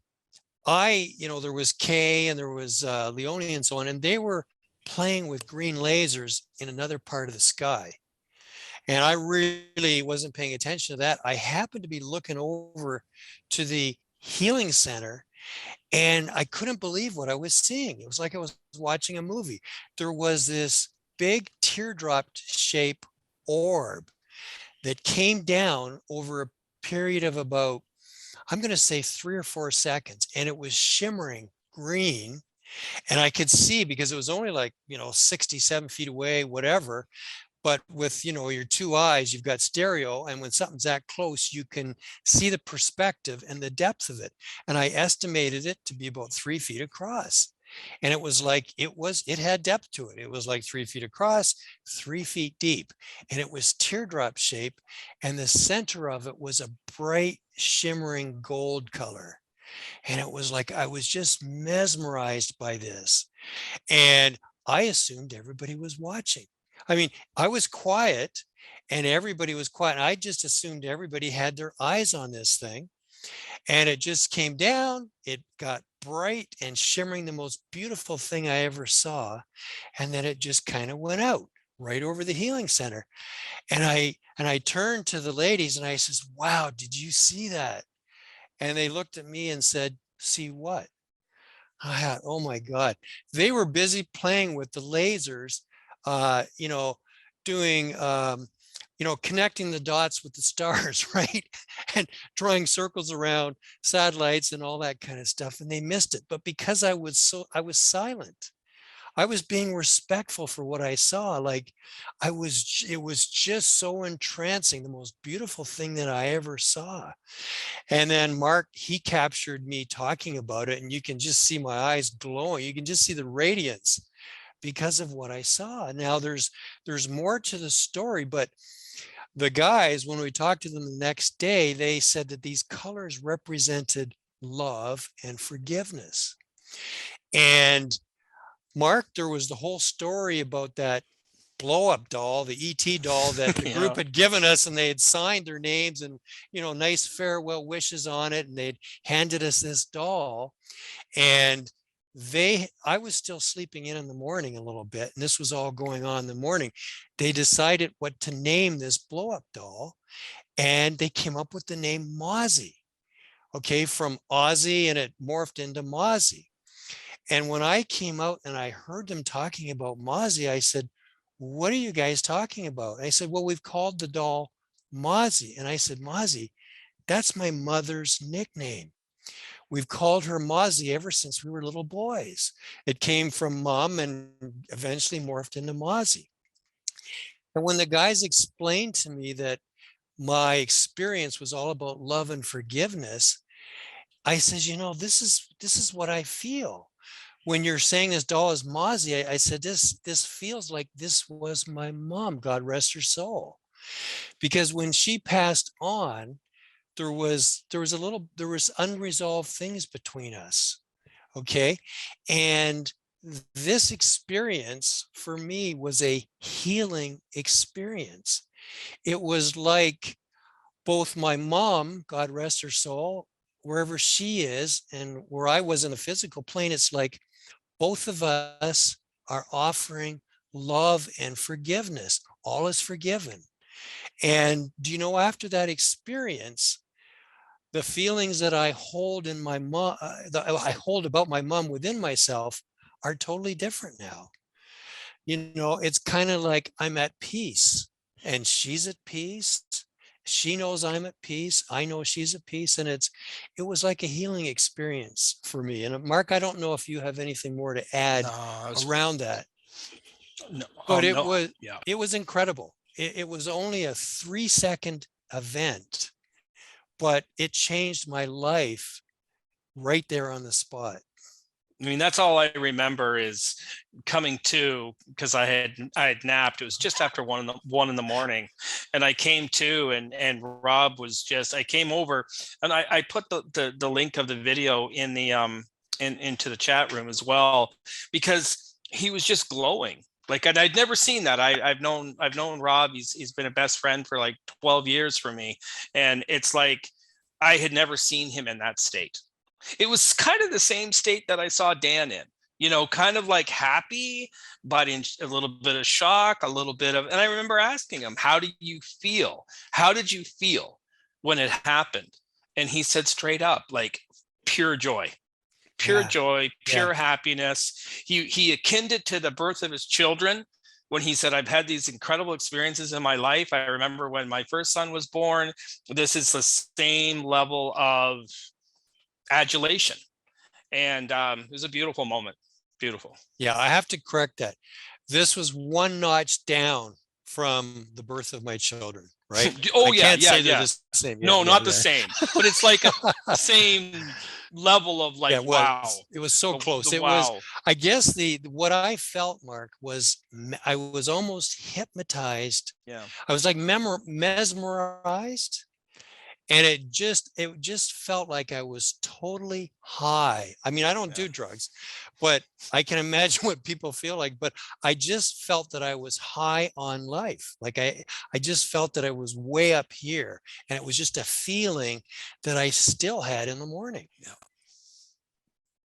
you know, there was Kay and there was Leone and so on, and they were playing with green lasers in another part of the sky. And I really wasn't paying attention to that. I happened to be looking over to the healing center, and I couldn't believe what I was seeing. It was like I was watching a movie. There was this big teardrop shape orb that came down over a period of about, I'm going to say 3 or 4 seconds, and it was shimmering green. And I could see, because it was only like, 67 feet away, whatever. But with, your two eyes, you've got stereo. And when something's that close, you can see the perspective and the depth of it. And I estimated it to be about 3 feet across. And it was like, it had depth to it. It was like 3 feet across, 3 feet deep. And it was teardrop shape. And the center of it was a bright, shimmering gold color. And it was like, I was just mesmerized by this. And I assumed everybody was watching. I mean, I was quiet and everybody was quiet. I just assumed everybody had their eyes on this thing. And it just came down. It got bright and shimmering, the most beautiful thing I ever saw. And then it just kind of went out right over the healing center. And I turned to the ladies and I says, wow, did you see that? And they looked at me and said, see what? I thought, oh my God. They were busy playing with the lasers, doing, connecting the dots with the stars, right? And drawing circles around satellites and all that kind of stuff. And they missed it. But because I was silent. I was being respectful for what I saw. Like it was just so entrancing, the most beautiful thing that I ever saw. And then Mark, he captured me talking about it, and you can just see my eyes glowing. You can just see the radiance because of what I saw. Now there's more to the story, but the guys, when we talked to them the next day, they said that these colors represented love and forgiveness. And Mark, there was the whole story about that blow up doll, the ET doll that the group had given us, and they had signed their names and, nice farewell wishes on it. And they'd handed us this doll, and I was still sleeping in the morning a little bit. And this was all going on in the morning. They decided what to name this blow up doll. And they came up with the name Mozzie, okay, from Ozzy, and it morphed into Mozzie. And when I came out and I heard them talking about Mozzie, I said, what are you guys talking about? And I said, well, we've called the doll Mozzie. And I said, Mozzie, that's my mother's nickname. We've called her Mozzie ever since we were little boys. It came from mom and eventually morphed into Mozzie. And when the guys explained to me that my experience was all about love and forgiveness, I said, this is what I feel. When you're saying this doll is Mozzie, I said, this feels like this was my mom, God rest her soul. Because when she passed on, there was unresolved things between us. Okay. And this experience for me was a healing experience. It was like both my mom, God rest her soul, wherever she is, and where I was in the physical plane, it's like both of us are offering love and forgiveness. All is forgiven. And after that experience, the feelings that I hold in my mom, I hold about my mom within myself are totally different now. It's kind of like I'm at peace and she's at peace. She knows I'm at peace. I know she's at peace. And it was like a healing experience for me. And Mark, I don't know if you have anything more to add around that. No, but it was incredible. It was only a 3-second event, but it changed my life right there on the spot. I mean, that's all I remember is coming to, because I had napped. It was just after 1 in the morning, and I came to, and Rob was just, I came over, and I put the link of the video in the into the chat room as well, because he was just glowing. Like, and I'd never seen that. I've known Rob. He's been a best friend for like 12 years for me, and it's like I had never seen him in that state. It was kind of the same state that I saw Dan in, kind of like happy, but in a little bit of shock, a little bit of, and I remember asking him, how do you feel? How did you feel when it happened? And he said straight up, like, pure joy, pure joy, pure happiness. He akined it to the birth of his children when he said, I've had these incredible experiences in my life. I remember when my first son was born. This is the same level of adulation, and it was a beautiful moment. Beautiful. Yeah, I have to correct that. This was one notch down from the birth of my children, right? Oh, I yeah, can't yeah, say they're yeah. the same. No, Yeah, not the yeah. same, but it's like a same level of like, Yeah, it wow. was. It was so close. The It was, wow. I guess what I felt, Mark, was I was almost hypnotized. Yeah. I was like mesmerized. And it just felt like I was totally high. I mean, I don't do drugs, but I can imagine what people feel like. But I just felt that I was high on life. Like I just felt that I was way up here. And it was just a feeling that I still had in the morning.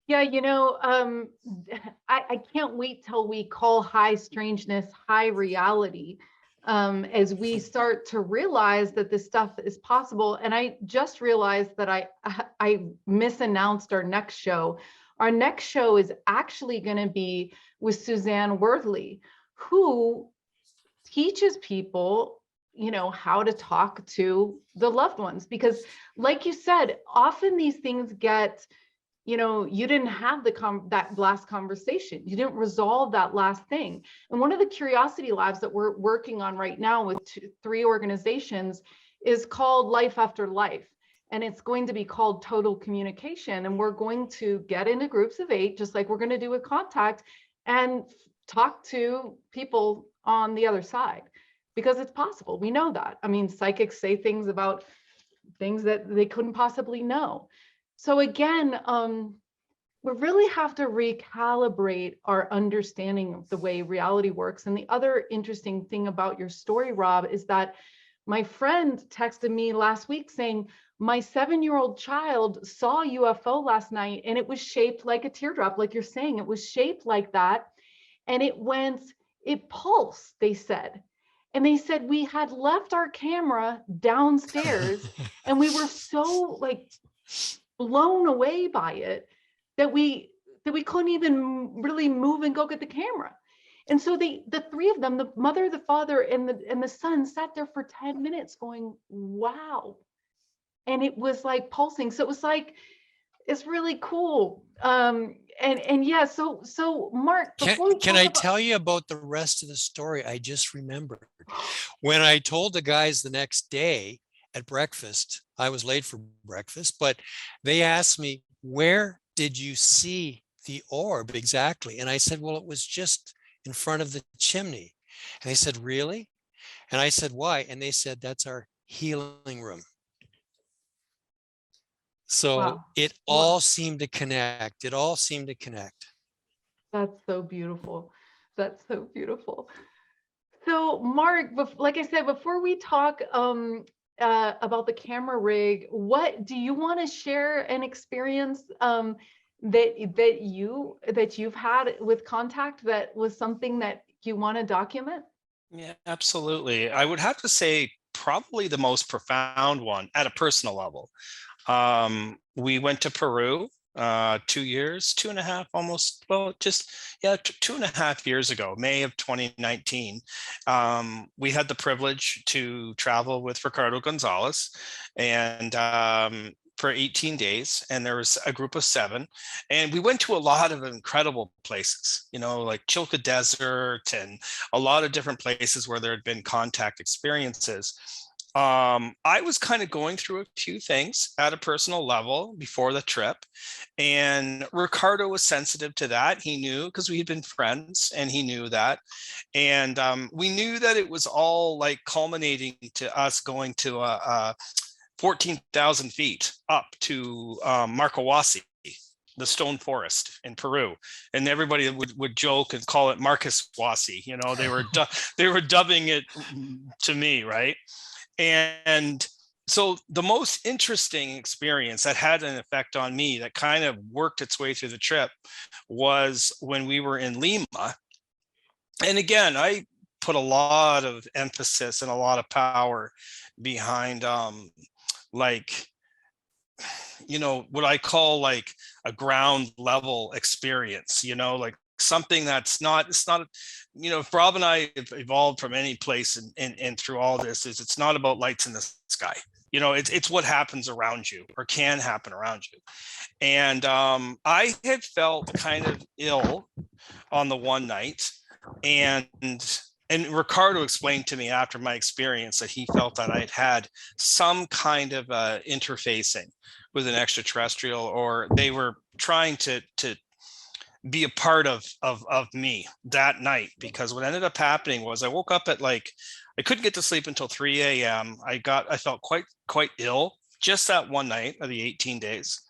Yeah, I can't wait till we call high strangeness high reality, as we start to realize that this stuff is possible. And I just realized that I misannounced our next show. Our next show is actually going to be with Suzanne Worthley, who teaches people, how to talk to the loved ones. Because like you said, often these things get, you didn't have that last conversation. You didn't resolve that last thing. And one of the curiosity labs that we're working on right now with 3 organizations is called Life After Life. And it's going to be called Total Communication. And we're going to get into groups of 8, just like we're going to do with Contact, and talk to people on the other side, because it's possible. We know that. I mean, psychics say things about things that they couldn't possibly know. So again, we really have to recalibrate our understanding of the way reality works. And the other interesting thing about your story, Rob, is that my friend texted me last week saying, my 7-year-old child saw a UFO last night and it was shaped like a teardrop, like you're saying, it was shaped like that. And it pulsed, they said. And they said, we had left our camera downstairs and we were so like blown away by it that we couldn't even really move and go get the camera. And so the 3 of them, the mother, the father, and the son, sat there for 10 minutes going, wow. And it was like pulsing. So it was like, it's really cool. And yeah, so Mark, Can I tell you about the rest of the story? I just remembered when I told the guys the next day at breakfast, I was late for breakfast, but they asked me, where did you see the orb exactly? And I said, well, it was just in front of the chimney. And they said, really? And I said, why? And they said, that's our healing room. So wow. it all seemed to connect. It all seemed to connect. That's so beautiful. That's so beautiful. So Mark, like I said, before we talk about the camera rig, what do you want to share an experience that you've had with Contact that was something that you want to document? Yeah, absolutely. I would have to say probably the most profound one at a personal level. We went to Peru 2 years, 2.5, almost, well, just, yeah, 2.5 years ago, May of 2019. We had the privilege to travel with Ricardo Gonzalez and for 18 days, and there was a group of 7, and we went to a lot of incredible places, like Chilca Desert and a lot of different places where there had been contact experiences. I was kind of going through a few things at a personal level before the trip, and Ricardo was sensitive to that. He knew, because we had been friends, and he knew that. And we knew that it was all like culminating to us going to 14,000 feet up to Marcahuasi, the stone forest in Peru, and everybody would joke and call it Marcus Wasi. They were dubbing it to me, right? And so the most interesting experience that had an effect on me that kind of worked its way through the trip was when we were in Lima. And again, I put a lot of emphasis and a lot of power behind what I call like a ground level experience, like something that's not, it's not, if Rob and I have evolved from any place and through all this, is it's not about lights in the sky. You know, it's what happens around you or can happen around you. And I had felt kind of ill on the one night, and Ricardo explained to me after my experience that he felt that I'd had some kind of interfacing with an extraterrestrial, or they were trying to be a part of me that night. Because what ended up happening was I woke up at like, I couldn't get to sleep until 3 a.m. I felt quite ill just that one night of the 18 days.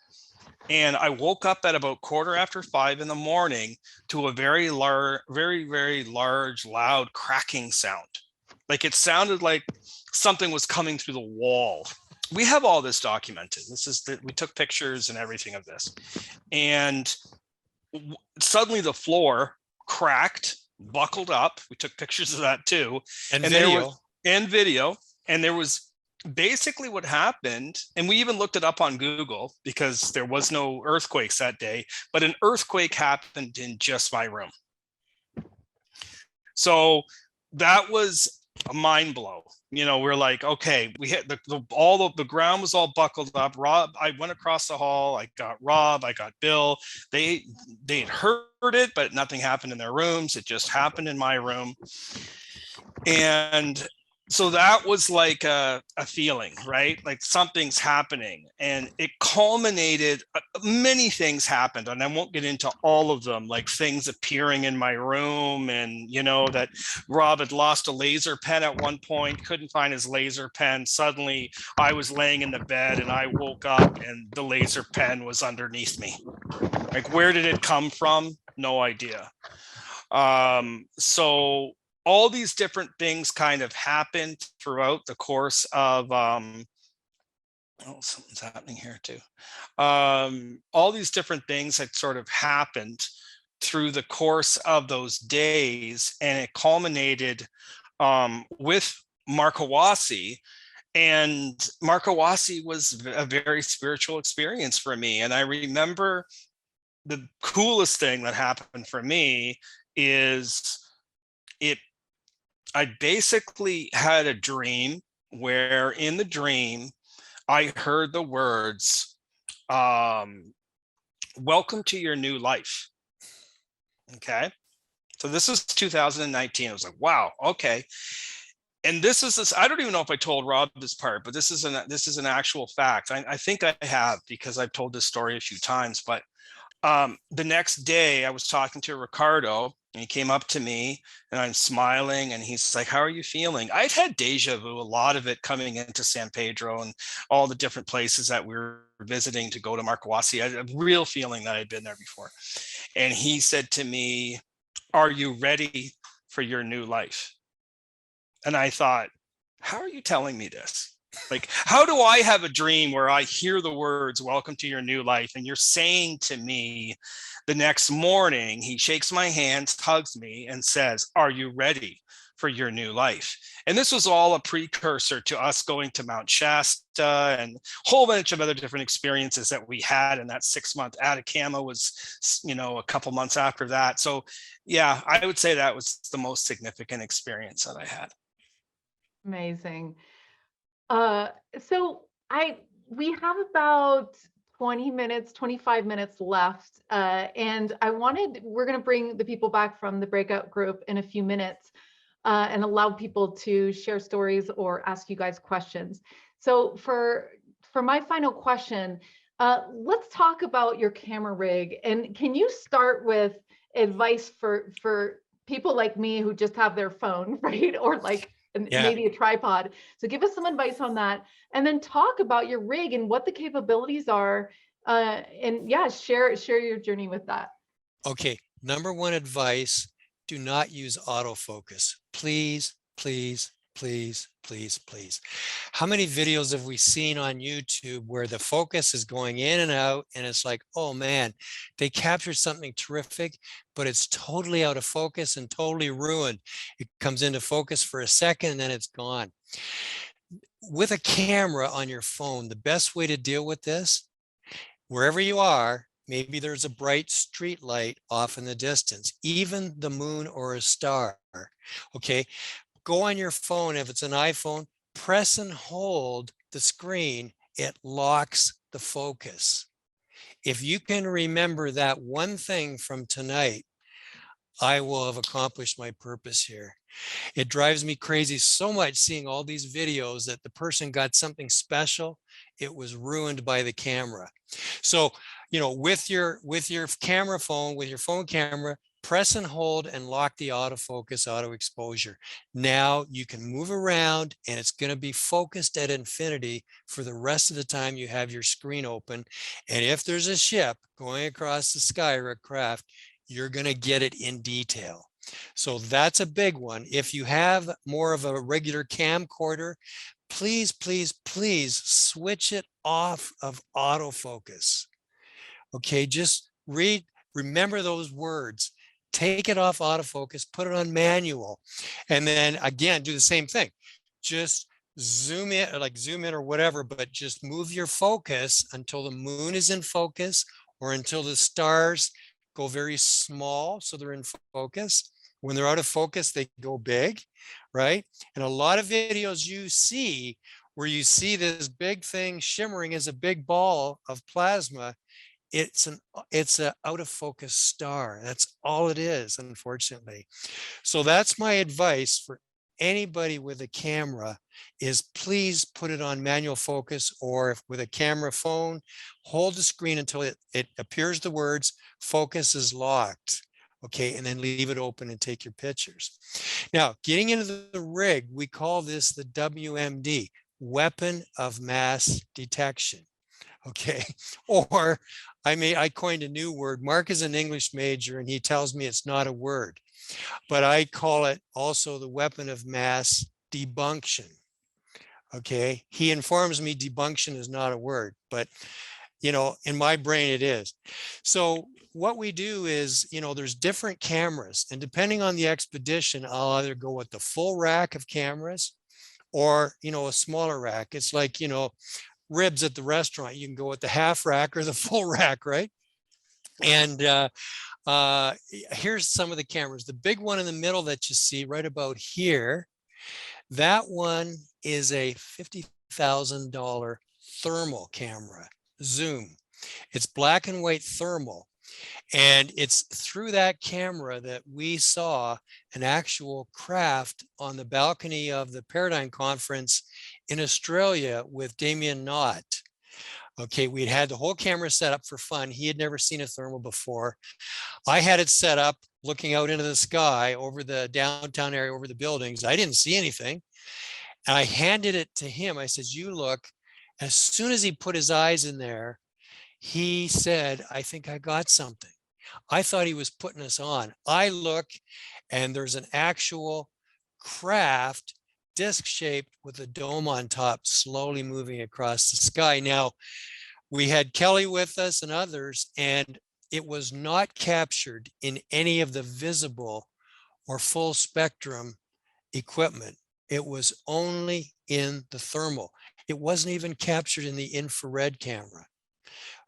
And I woke up at about 5:15 in the morning to a very large, loud cracking sound. Like it sounded like something was coming through the wall. We have all this documented. We took pictures and everything of this. And suddenly the floor cracked, buckled up. We took pictures of that too. And video. And there was basically what happened, and we even looked it up on Google because there was no earthquakes that day, but an earthquake happened in just my room. So that was a mind blow. You know, we're like, okay, we hit the ground was all buckled up. Rob, I went across the hall. I got Rob, I got Bill. They had heard it, but nothing happened in their rooms. It just happened in my room. And so that was like a feeling, right? Like something's happening, and it culminated. Many things happened, and I won't get into all of them, like things appearing in my room, and you know that Rob had lost a laser pen at one point, couldn't find his laser pen. Suddenly I was laying in the bed and I woke up and the laser pen was underneath me. Like, where did it come from? No idea. So all these different things kind of happened throughout the course of, something's happening here too. All these different things had sort of happened through the course of those days, and it culminated with Markawasi. And Markawasi was a very spiritual experience for me. And I remember the coolest thing that happened for me is I basically had a dream where in the dream, I heard the words, welcome to your new life. Okay. So this is 2019. I was like, wow, okay. And this, I don't even know if I told Rob this part, but this is an actual fact. I think I have, because I've told this story a few times, but the next day I was talking to Ricardo, and he came up to me and I'm smiling, and he's like, how are you feeling? I'd had deja vu, a lot of it coming into San Pedro and all the different places that we were visiting to go to Markawasi. I had a real feeling that I'd been there before. And he said to me, are you ready for your new life? And I thought, how are you telling me this? Like, how do I have a dream where I hear the words, welcome to your new life? And you're saying to me the next morning, he shakes my hand, hugs me, and says, are you ready for your new life? And this was all a precursor to us going to Mount Shasta and a whole bunch of other different experiences that we had in that 6-month. Atacama was, a couple months after that. So yeah, I would say that was the most significant experience that I had. Amazing. So we have about 20 minutes, 25 minutes left. And we're going to bring the people back from the breakout group in a few minutes and allow people to share stories or ask you guys questions. So for my final question, let's talk about your camera rig. And can you start with advice for people like me who just have their phone, right? Or like, maybe a tripod. So give us some advice on that, and then talk about your rig and what the capabilities are. And yeah, share your journey with that. Okay, number one advice, do not use autofocus. Please, please, please, please, please. How many videos have we seen on YouTube where the focus is going in and out, and it's like, oh man, they captured something terrific, but it's totally out of focus and totally ruined. It comes into focus for a second and then it's gone. With a camera on your phone, the best way to deal with this, wherever you are, maybe there's a bright street light off in the distance, even the moon or a star, okay? Go on your phone, if it's an iPhone, press and hold the screen, it locks the focus. If you can remember that one thing from tonight, I will have accomplished my purpose here. It drives me crazy so much seeing all these videos that the person got something special. It was ruined by the camera. So, you know, with your camera phone, with your phone camera, press and hold and lock the autofocus, auto exposure. Now you can move around and it's going to be focused at infinity for the rest of the time you have your screen open. And if there's a ship going across the sky or a craft, you're going to get it in detail. So that's a big one. If you have more of a regular camcorder, please, please, please switch it off of autofocus. Okay, just remember those words. Take it off autofocus, put it on manual, and then again, do the same thing. Just zoom in, or whatever, but just move your focus until the moon is in focus or until the stars go very small so they're in focus. When they're out of focus, they go big, right? And a lot of videos you see where you see this big thing shimmering as a big ball of plasma, it's a out of focus star. That's all it is, unfortunately. So that's my advice for anybody with a camera is please put it on manual focus, or if with a camera phone, hold the screen until it appears the words focus is locked. Okay, and then leave it open and take your pictures. Now, getting into the rig, we call this the WMD, weapon of mass detection. Okay, or I coined a new word. Mark is an English major and he tells me it's not a word, but I call it also the weapon of mass debunction. Okay, he informs me debunction is not a word, but you know, in my brain it is. So what we do is, you know, there's different cameras, and depending on the expedition, I'll either go with the full rack of cameras or, you know, a smaller rack. It's like, you know, ribs at the restaurant. You can go with the half rack or the full rack, right? And here's some of the cameras. The big one in the middle that you see right about here, that one is a $50,000 thermal camera, zoom. It's black and white thermal. And it's through that camera that we saw an actual craft on the balcony of the Paradigm Conference in Australia with Damien Knott. Okay, we'd had the whole camera set up for fun. He had never seen a thermal before. I had it set up looking out into the sky over the downtown area, over the buildings. I didn't see anything. And I handed it to him. I said, you look. As soon as he put his eyes in there, he said, I think I got something. I thought he was putting us on. I look and there's an actual craft, disc-shaped with a dome on top, slowly moving across the sky. Now, we had Kelly with us and others, and it was not captured in any of the visible or full spectrum equipment. It was only in the thermal. It wasn't even captured in the infrared camera.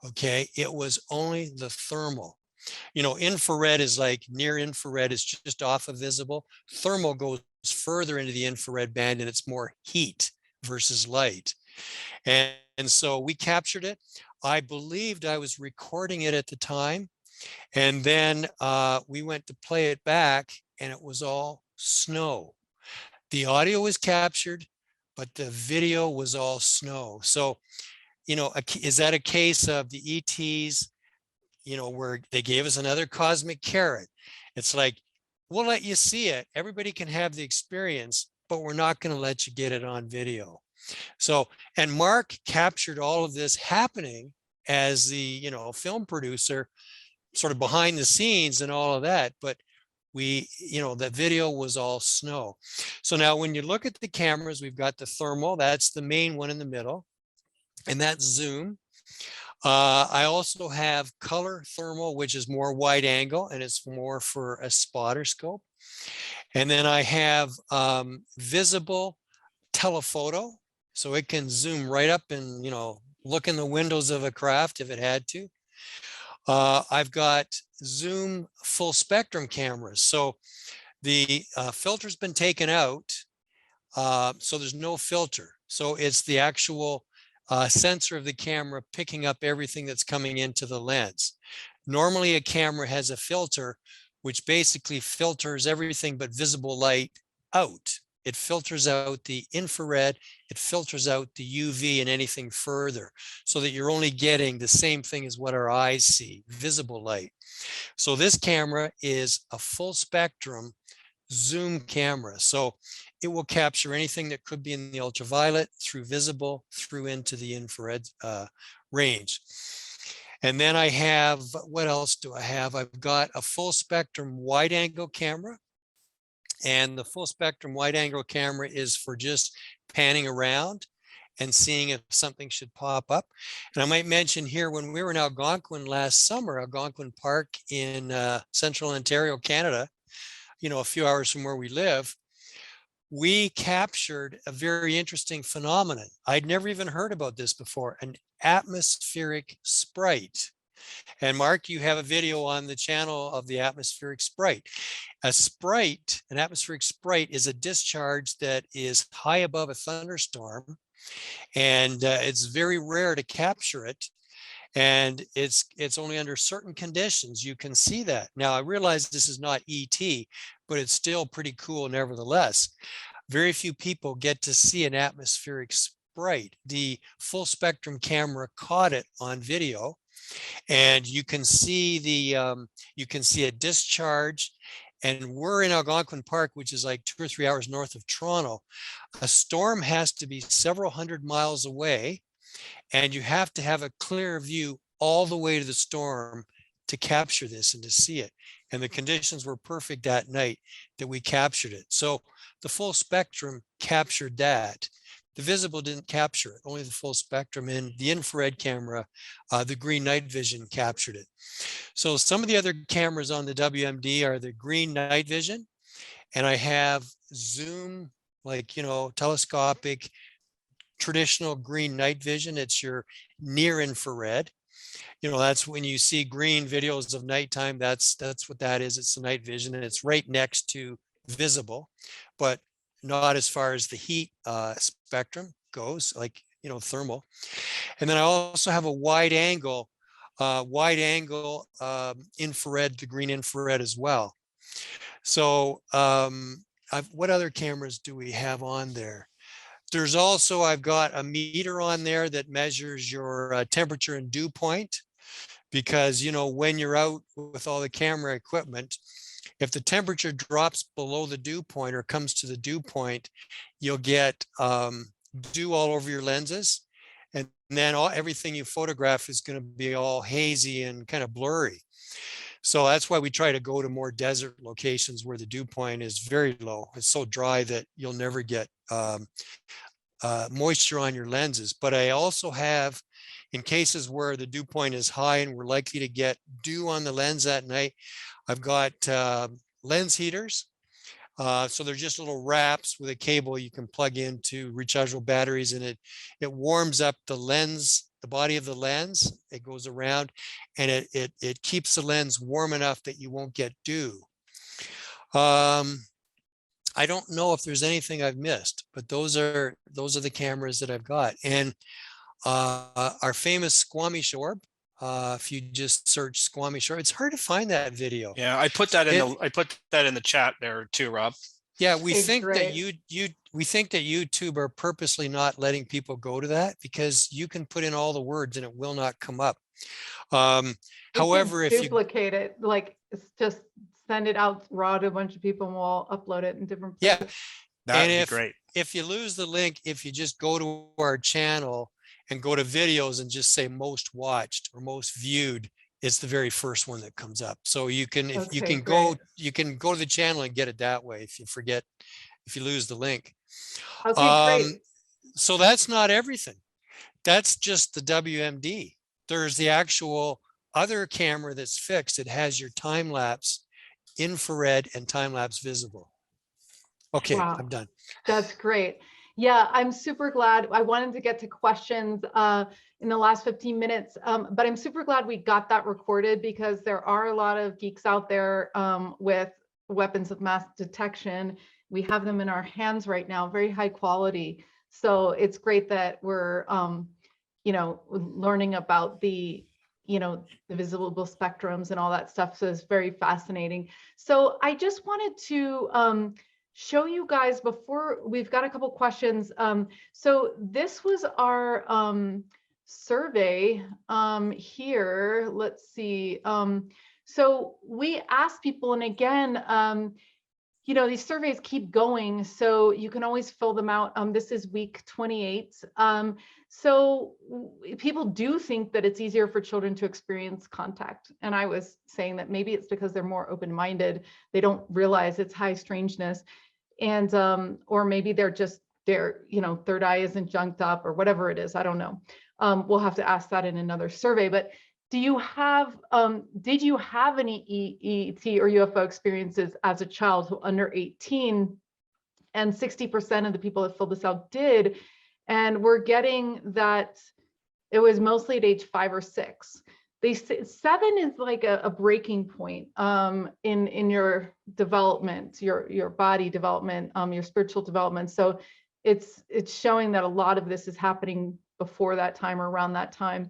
Okay, it was only the thermal. You know, infrared is like near infrared is just off of visible. Thermal goes further into the infrared band and it's more heat versus light. And so we captured it. I believed I was recording it at the time. And then we went to play it back and it was all snow. The audio was captured, but the video was all snow. So, you know, is that a case of the ETs, you know, where they gave us another cosmic carrot? It's like, we'll let you see it. Everybody can have the experience, but we're not going to let you get it on video. So, and Mark captured all of this happening as the, you know, film producer, sort of behind the scenes and all of that. But we, you know, the video was all snow. So now when you look at the cameras, we've got the thermal, that's the main one in the middle, and that's zoom. I also have color thermal, which is more wide angle and it's more for a spotter scope. And then I have visible telephoto, so it can zoom right up and, you know, look in the windows of a craft if it had to. I've got zoom full spectrum cameras. So the filter's been taken out, so there's no filter. So it's the actual sensor of the camera picking up everything that's coming into the lens. Normally a camera has a filter, which basically filters everything but visible light out. It filters out the infrared, it filters out the UV and anything further, so that you're only getting the same thing as what our eyes see, visible light. So this camera is a full spectrum zoom camera. So it will capture anything that could be in the ultraviolet, through visible, through into the infrared range. And then I have, what else do I have? I've got a full spectrum wide angle camera. And the full spectrum wide angle camera is for just panning around and seeing if something should pop up. And I might mention here, when we were in Algonquin last summer, Algonquin Park in central Ontario, Canada, you know, a few hours from where we live, we captured a very interesting phenomenon. I'd never even heard about this before, an atmospheric sprite. And Mark, you have a video on the channel of the atmospheric sprite. A sprite, an atmospheric sprite, is a discharge that is high above a thunderstorm, and it's very rare to capture it. And it's only under certain conditions you can see that. Now, I realize this is not ET, but it's still pretty cool nevertheless. Very few people get to see an atmospheric sprite. The full spectrum camera caught it on video, and you can see a discharge. And we're in Algonquin Park, which is like 2 or 3 hours north of Toronto. A storm has to be several hundred miles away, and you have to have a clear view all the way to the storm to capture this and to see it. And the conditions were perfect that night that we captured it. So the full spectrum captured that. The visible didn't capture it, only the full spectrum. And the infrared camera, the green night vision, captured it. So some of the other cameras on the WMD are the green night vision. And I have zoom, like, you know, telescopic, traditional green night vision. It's your near infrared. You know, that's when you see green videos of nighttime, that's what that is. It's the night vision, and it's right next to visible, but not as far as the heat spectrum goes, like, you know, thermal. And then I also have a wide angle infrared, the green infrared as well. So what other cameras do we have on there? There's also, I've got a meter on there that measures your temperature and dew point, because, you know, when you're out with all the camera equipment, if the temperature drops below the dew point or comes to the dew point, you'll get dew all over your lenses. And then everything you photograph is going to be all hazy and kind of blurry. So that's why we try to go to more desert locations where the dew point is very low. It's so dry that you'll never get moisture on your lenses. But I also have, in cases where the dew point is high and we're likely to get dew on the lens that night, I've got lens heaters. So they're just little wraps with a cable you can plug into rechargeable batteries, and it warms up the lens, the body of the lens. It goes around, and it keeps the lens warm enough that you won't get dew. I don't know if there's anything I've missed, but those are the cameras that I've got. And our famous Squamish orb, if you just search Squamish orb, it's hard to find that video. Yeah, I put that in the chat there too, Rob. Yeah, we It's think that great. we think that YouTube are purposely not letting people go to that, because you can put in all the words and it will not come up. However, if you duplicate it, like, it's just send it out raw to a bunch of people and we'll upload it in different places. Yeah, That'd be great. If you lose the link, if you just go to our channel and go to videos and just say most watched or most viewed, it's the very first one that comes up. So you can, if you can go, you can go to the channel and get it that way if you lose the link. Okay, great. So that's not everything. That's just the WMD. There's the actual other camera that's fixed. It has your time lapse infrared and time lapse visible. Okay, Wow. I'm done. That's great. Yeah, I'm super glad. I wanted to get to questions in the last 15 minutes, but I'm super glad we got that recorded, because there are a lot of geeks out there with weapons of mass detection. We have them in our hands right now, very high quality. So it's great that we're, learning about the visible spectrums and all that stuff. So it's very fascinating. So I just wanted to show you guys before we've got a couple questions. So this was our survey here. Let's see. So we asked people, and again, these surveys keep going, so you can always fill them out. This is week 28. So people do think that it's easier for children to experience contact. And I was saying that maybe it's because they're more open-minded. They don't realize it's high strangeness. And, or maybe their third eye isn't junked up or whatever it is. I don't know. We'll have to ask that in another survey, but did you have any ET or UFO experiences as a child who under 18? And 60% of the people that filled this out did. And we're getting that it was mostly at age 5 or 6. 7 is like a breaking point in your development, your body development, your spiritual development. So it's showing that a lot of this is happening before that time or around that time.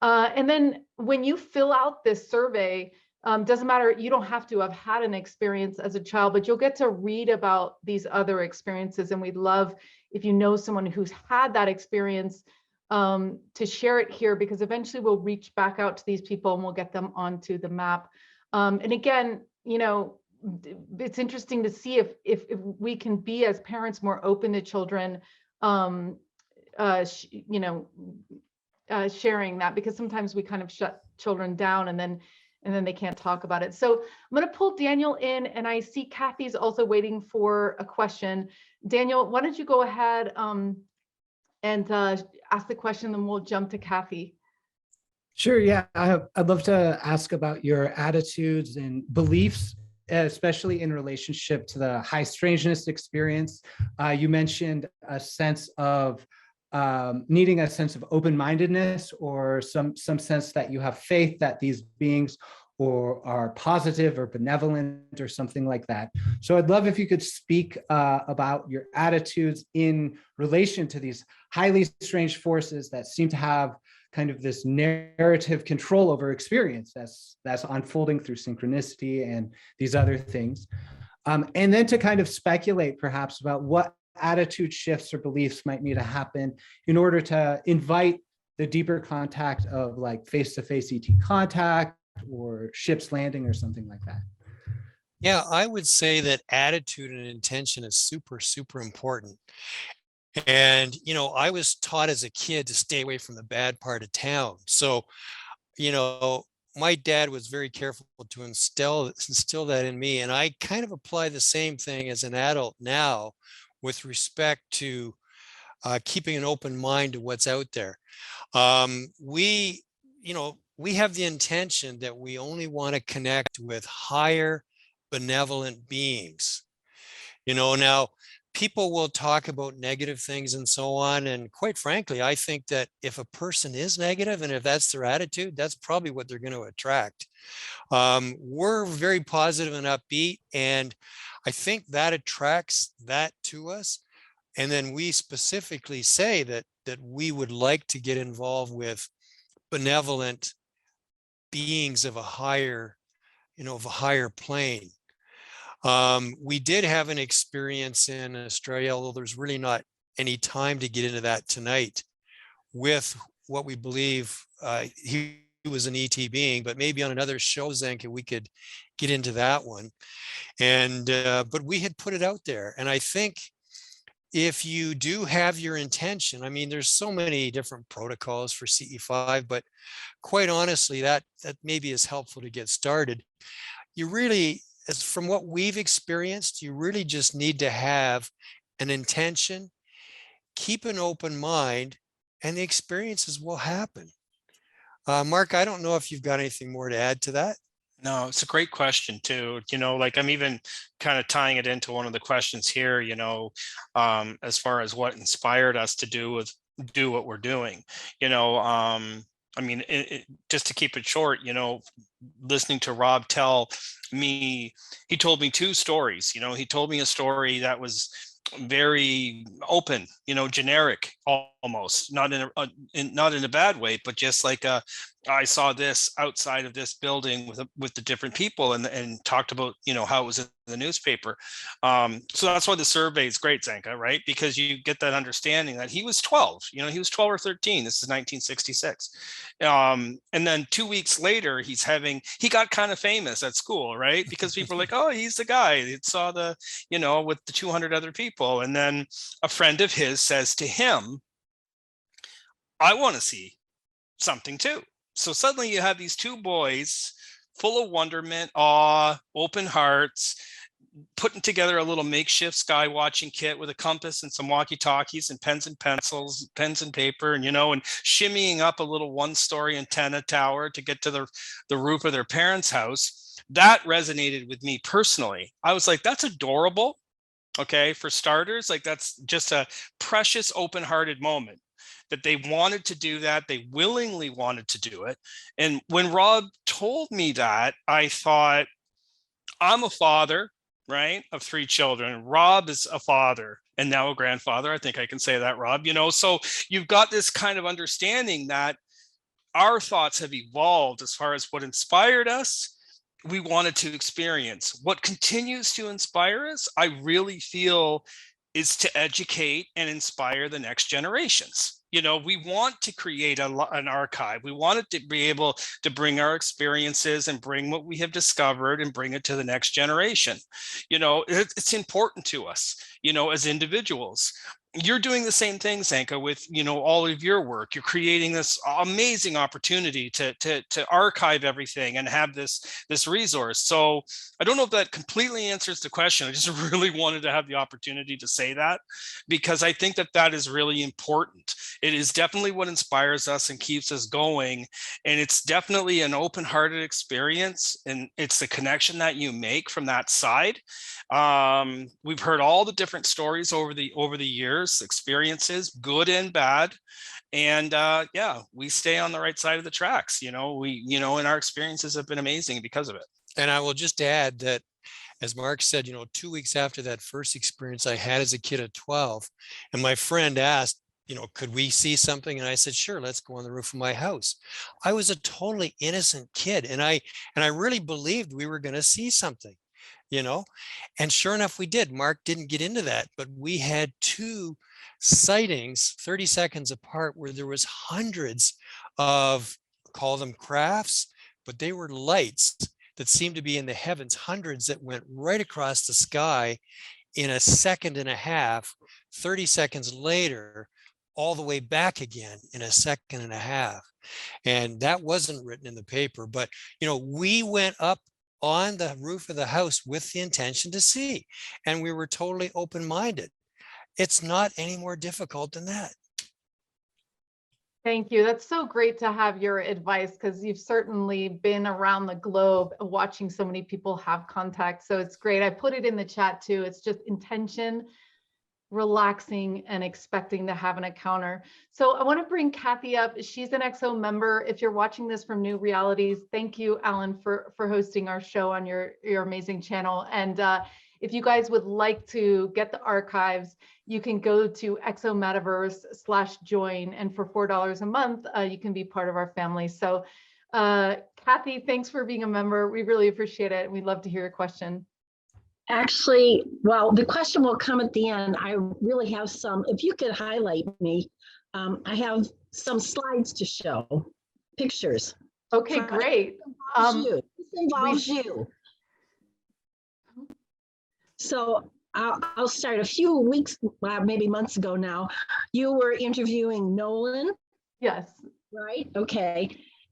And then when you fill out this survey, doesn't matter, you don't have to have had an experience as a child, but you'll get to read about these other experiences. And we'd love if you know someone who's had that experience to share it here, because eventually we'll reach back out to these people and we'll get them onto the map. And again, it's interesting to see if we can be as parents more open to children, sharing that, because sometimes we kind of shut children down and then they can't talk about it. So I'm going to pull Daniel in, and I see Kathy's also waiting for a question. Daniel, why don't you go ahead and ask the question, then we'll jump to Kathy. Sure, yeah. I'd love to ask about your attitudes and beliefs, especially in relationship to the high strangeness experience. You mentioned a sense of needing a sense of open-mindedness, or some sense that you have faith that these beings are positive or benevolent or something like that. So I'd love if you could speak about your attitudes in relation to these highly strange forces that seem to have kind of this narrative control over experience that's unfolding through synchronicity and these other things. And then to kind of speculate perhaps about what attitude shifts or beliefs might need to happen in order to invite the deeper contact of like face-to-face ET contact or ships landing or something like that. Yeah, I would say that attitude and intention is super, super important. And, I was taught as a kid to stay away from the bad part of town. So, my dad was very careful to instill that in me. And I kind of apply the same thing as an adult now with respect to keeping an open mind to what's out there. We have the intention that we only want to connect with higher benevolent beings. Now people will talk about negative things and so on. And quite frankly, I think that if a person is negative and if that's their attitude, that's probably what they're going to attract. We're very positive and upbeat, and I think that attracts that to us. And then we specifically say that we would like to get involved with benevolent beings of a higher plane. We did have an experience in Australia, although there's really not any time to get into that tonight, with what we believe he was an ET being, but maybe on another show, Zenka, we could get into that one. And but we had put it out there. And I think if you do have your intention, I mean, there's so many different protocols for CE5, but quite honestly, that maybe is helpful to get started. You really, as from what we've experienced, you really just need to have an intention, keep an open mind, and the experiences will happen. Mark, I don't know if you've got anything more to add to that. No, it's a great question too. Like I'm even kind of tying it into one of the questions here, as far as what inspired us to do what we're doing. I mean, just to keep it short, listening to Rob tell me, he told me 2 stories. He told me a story that was very open, generic almost, not in a bad way, but just like I saw this outside of this building with the different people and talked about, how it was in the newspaper. So that's why the survey is great, Zanka, right? Because you get that understanding that he was 12, he was 12 or 13. This is 1966. And then 2 weeks later, he got kind of famous at school, right? Because people are like, oh, he's the guy that saw the, with the 200 other people. And then a friend of his says to him, I want to see something too. So suddenly you have these two boys full of wonderment, awe, open hearts, putting together a little makeshift sky watching kit with a compass and some walkie-talkies and pens and pencils, pens and paper, and and shimmying up a little one-story antenna tower to get to the roof of their parents' house. That resonated with me personally. I was like, that's adorable. Okay, for starters, like that's just a precious, open-hearted moment that they wanted to do that. They willingly wanted to do it. And when Rob told me that, I thought, I'm a father, right, of 3 children. Rob is a father and now a grandfather. I think I can say that, Rob, so you've got this kind of understanding that our thoughts have evolved as far as what inspired us. We wanted to experience. What continues to inspire us, I really feel, is to educate and inspire the next generations. We want to create an archive. We wanted to be able to bring our experiences and bring what we have discovered and bring it to the next generation. It's important to us, as individuals. You're doing the same thing, Zanka, with all of your work. You're creating this amazing opportunity to archive everything and have this resource. So I don't know if that completely answers the question. I just really wanted to have the opportunity to say that, because I think that is really important. It is definitely what inspires us and keeps us going, and it's definitely an open-hearted experience, and it's the connection that you make from that side. We've heard all the different stories over the years, experiences, good and bad, and yeah, we stay on the right side of the tracks. And our experiences have been amazing because of it. And I will just add that, as Mark said, 2 weeks after that first experience I had as a kid at 12, and my friend asked, could we see something? And I said, sure, let's go on the roof of my house. I was a totally innocent kid, and I really believed we were going to see something. And sure enough, we did. Mark didn't get into that, but we had 2 sightings 30 seconds apart where there was hundreds of, call them crafts, but they were lights that seemed to be in the heavens, hundreds that went right across the sky in a second and a half, 30 seconds later, all the way back again in a second and a half. And that wasn't written in the paper, but we went up on the roof of the house with the intention to see, and we were totally open-minded. It's not any more difficult than that. Thank you. That's so great to have your advice, because you've certainly been around the globe watching so many people have contact. So it's great. I put it in the chat too. It's just intention, relaxing, and expecting to have an encounter. So I want to bring Kathy up. She's an Exo member. If you're watching this from New Realities, thank you, Alan, for hosting our show on your amazing channel. And if you guys would like to get the archives, you can go to Exo Metaverse/join, and for $4 a month, you can be part of our family. So Kathy, thanks for being a member. We really appreciate it. We'd love to hear your question. Actually, well, the question will come at the end. I really have some, if you could highlight me, I have some slides to show, pictures. Okay, great. This involves you. So I'll start. A few weeks, maybe months ago now, you were interviewing Nolan. Yes. Right, okay.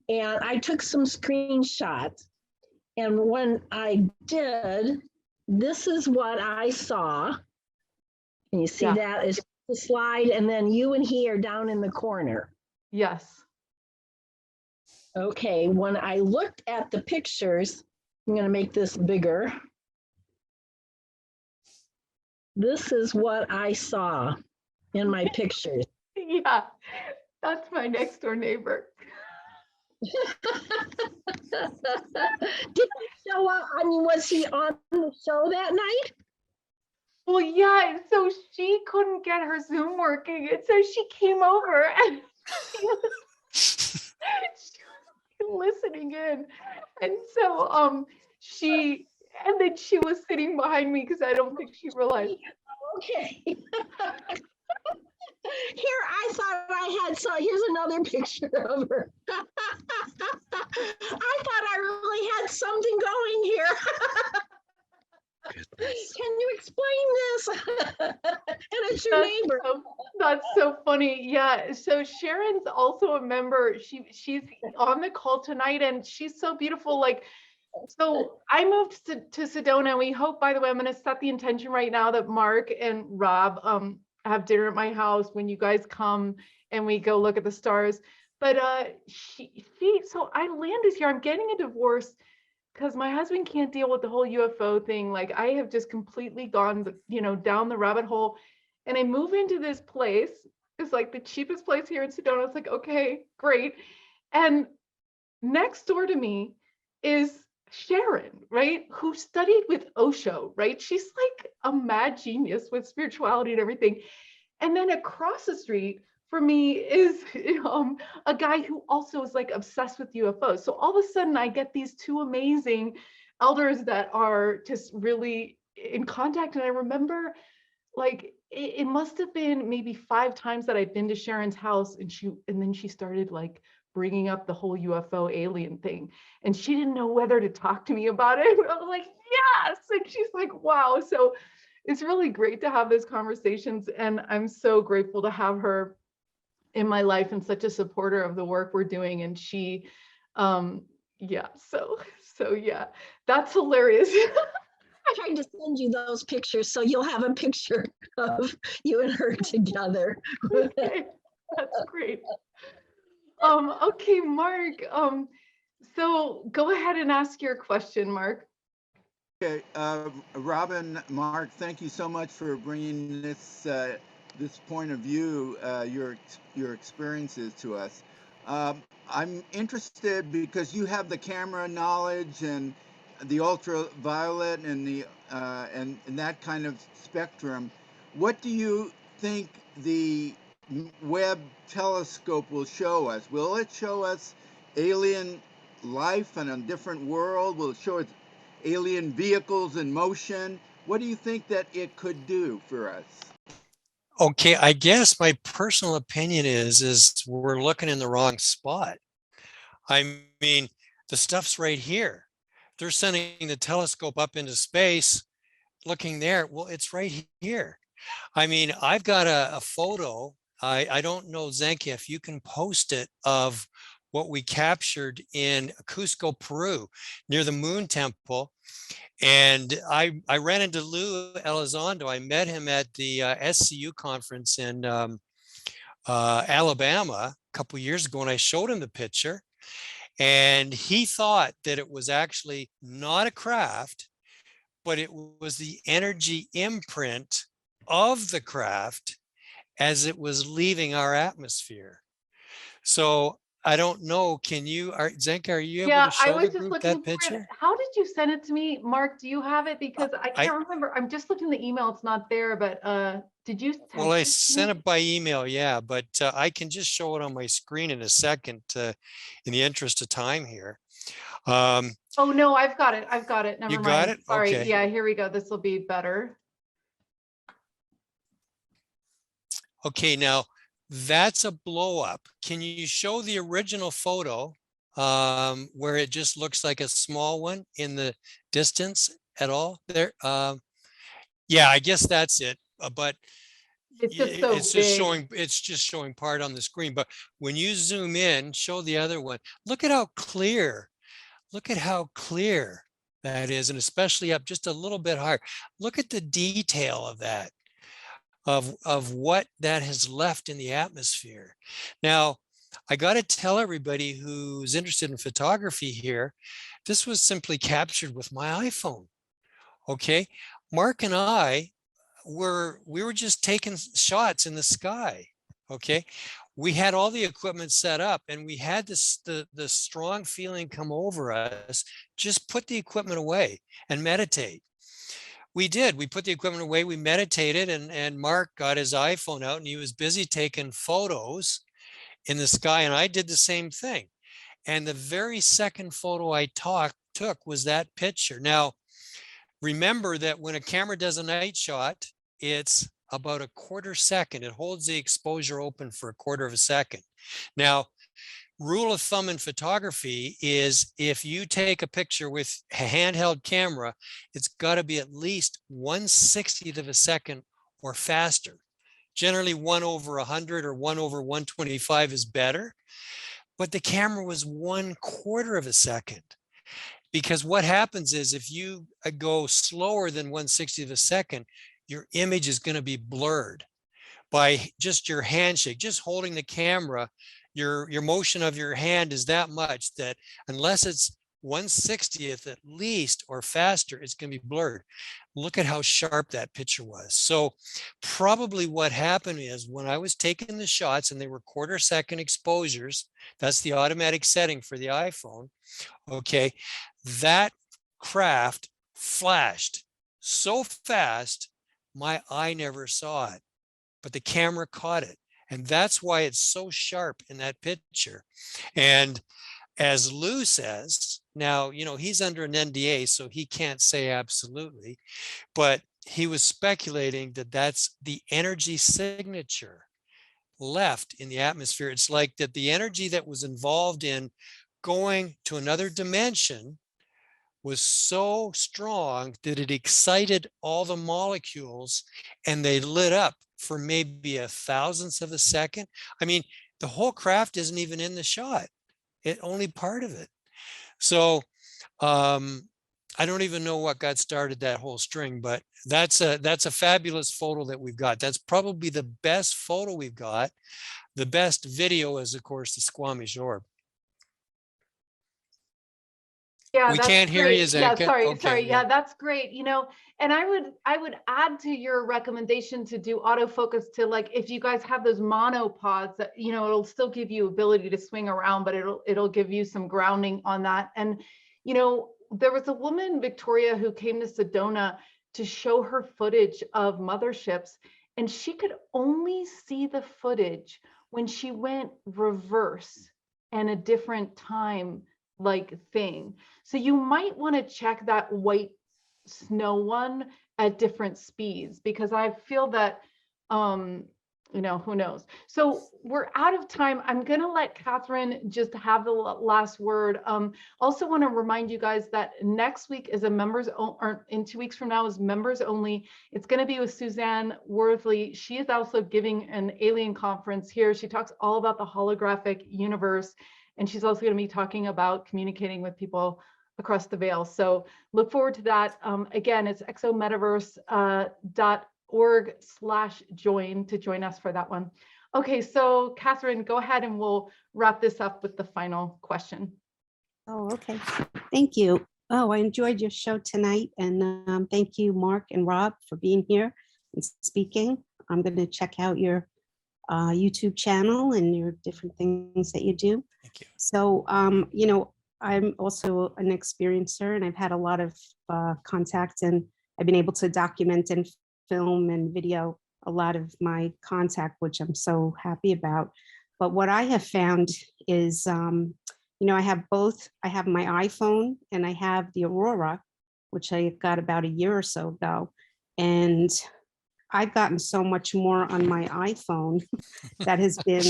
And I took some screenshots. And when I did, this is what I saw. Can you see that? It's the slide, and then you and he are down in the corner. Yes. Okay, when I looked at the pictures, I'm going to make this bigger. This is what I saw in my pictures. Yeah, that's my next door neighbor. Did he show up? I mean, was he on the show that night? Well, yeah, and so she couldn't get her Zoom working, and so she came over and she was listening in. And so and then she was sitting behind me because I don't think she realized. Okay. Here, I thought I had, so here's another picture of her. I thought I really had something going here. Can you explain this? And it's your neighbor. That's so funny. Yeah. So Sharon's also a member. She's on the call tonight, and she's so beautiful. Like, so I moved to Sedona. We hope, by the way, I'm going to set the intention right now that Mark and Rob have dinner at my house when you guys come and we go look at the stars. But so I landed here. I'm getting a divorce because my husband can't deal with the whole UFO thing. Like, I have just completely gone, down the rabbit hole. And I move into this place. It's like the cheapest place here in Sedona. It's like, okay, great. And next door to me is Sharon, right? Who studied with Osho, right? She's like a mad genius with spirituality and everything. And then across the street for me is a guy who also is like obsessed with UFOs. So all of a sudden I get these two amazing elders that are just really in contact. And I remember, like, it must have been maybe 5 times that I'd been to Sharon's house, and then she started like bringing up the whole UFO alien thing, and she didn't know whether to talk to me about it. I was like, yes, and she's like, wow. So it's really great to have those conversations, and I'm so grateful to have her in my life and such a supporter of the work we're doing. And she, yeah, so yeah, that's hilarious. I tried to send you those pictures so you'll have a picture of you and her together. Okay, that's great. Okay, Mark. So go ahead and ask your question, Mark. Okay, Robin, Mark, thank you so much for bringing this this point of view, your experiences to us. I'm interested because you have the camera knowledge and the ultraviolet and the and that kind of spectrum. What do you think the Webb telescope will show us? Will it show us alien life in a different world? Will it show us alien vehicles in motion? What do you think that it could do for us? Okay, I guess my personal opinion is we're looking in the wrong spot. I mean, the stuff's right here. They're sending the telescope up into space, looking there. Well, it's right here. I mean, I've got a photo. I don't know, Zenka, if you can post it, of what we captured in Cusco, Peru, near the Moon Temple. And I ran into Lou Elizondo. I met him at the SCU conference in Alabama a couple of years ago, and I showed him the picture. And he thought that it was actually not a craft, but it was the energy imprint of the craft as it was leaving our atmosphere. So I don't know. Can you, Zenka, are you able to show the group that picture? How did you send it to me, Mark? Do you have it? Because I can't remember. I'm just looking at the email. It's not there, but did you? Well, I sent it by email, yeah, but I can just show it on my screen in a second in the interest of time here. Oh no, I've got it. I've got it. Never mind. You got it? Sorry. Okay. Yeah, here we go. This will be better. Okay, now that's a blow up. Can you show the original photo where it just looks like a small one in the distance at all there? Yeah, I guess that's it. But it's just so big. It's just showing part on the screen. But when you zoom in, show the other one. Look at how clear. Look at how clear that is, and especially up just a little bit higher. Look at the detail of that. Of what that has left in the atmosphere. Now, I got to tell everybody who's interested in photography here, this was simply captured with my iPhone. Okay, Mark and I we were just taking shots in the sky. Okay, we had all the equipment set up, and we had the strong feeling come over us. Just put the equipment away and meditate. We did. We put the equipment away. We meditated, and Mark got his iPhone out and he was busy taking photos in the sky. And I did the same thing. And the very second photo I took was that picture. Now, remember that when a camera does a night shot, it's about a quarter second. It holds the exposure open for a quarter of a second. Now, rule of thumb in photography is if you take a picture with a handheld camera, it's got to be at least 1/60th of a second or faster. Generally 1/100 or 1/125 is better, but the camera was 1/4 of a second. Because what happens is if you go slower than 1/60th of a second, your image is going to be blurred by just your handshake, just holding the camera. Your motion of your hand is that much that unless it's 1/60th at least or faster, it's going to be blurred. Look at how sharp that picture was. So probably what happened is when I was taking the shots and they were quarter second exposures, that's the automatic setting for the iPhone. Okay, that craft flashed so fast, my eye never saw it, but the camera caught it. And that's why it's so sharp in that picture. And as Lou says, now, you know, he's under an NDA, so he can't say absolutely, but he was speculating that that's the energy signature left in the atmosphere. It's like that the energy that was involved in going to another dimension was so strong that it excited all the molecules and they lit up for maybe a thousandth of a second. I mean, the whole craft isn't even in the shot. Only part of it. So I don't even know what got started that whole string, but that's a fabulous photo that we've got. That's probably the best photo we've got. The best video is, of course, the Squamish orb. Yeah, We that's can't hear great. you, Yeah, Zanka. sorry, Okay, sorry. Yeah, that's great. You know, and I would add to your recommendation to do autofocus to, like, if you guys have those monopods that, you know, it'll still give you ability to swing around, but it'll give you some grounding on that. And, you know, there was a woman, Victoria, who came to Sedona to show her footage of motherships, and she could only see the footage when she went reverse and a different time like thing. So you might want to check that white snow one at different speeds, because I feel that, you know, who knows? So we're out of time. I'm going to let Catherine just have the last word. Also want to remind you guys that next week is a members, or in 2 weeks from now is members only. It's going to be with Suzanne Worthley. She is also giving an alien conference here. She talks all about the holographic universe. And she's also going to be talking about communicating with people across the veil. So look forward to that. Again, it's exometaverse.org/join to join us for that one. Okay, so Catherine, go ahead and we'll wrap this up with the final question. Oh, okay. Thank you. Oh, I enjoyed your show tonight. And thank you, Mark and Rob, for being here and speaking. I'm going to check out your YouTube channel and your different things that you do. thank you. So, you know, I'm also an experiencer and I've had a lot of contact, and I've been able to document and film and video a lot of my contact, which I'm so happy about. But what I have found is, you know, I have both. I have my iPhone and I have the Aurora, which I got about a year or so ago. And I've gotten so much more on my iPhone that has been,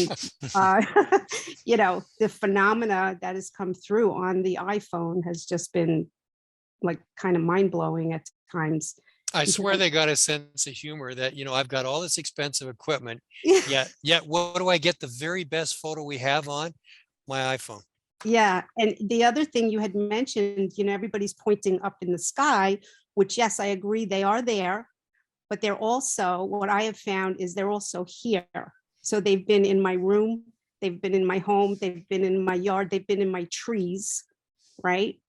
you know, the phenomena that has come through on the iPhone has just been like kind of mind blowing at times. I swear they got a sense of humor that, you know, I've got all this expensive equipment, yet what do I get the very best photo we have on? My iPhone. Yeah. And the other thing you had mentioned, you know, everybody's pointing up in the sky, which, yes, I agree, they are there. But they're also, what I have found is they're also here. So they've been in my room, they've been in my home, they've been in my yard, they've been in my trees, right?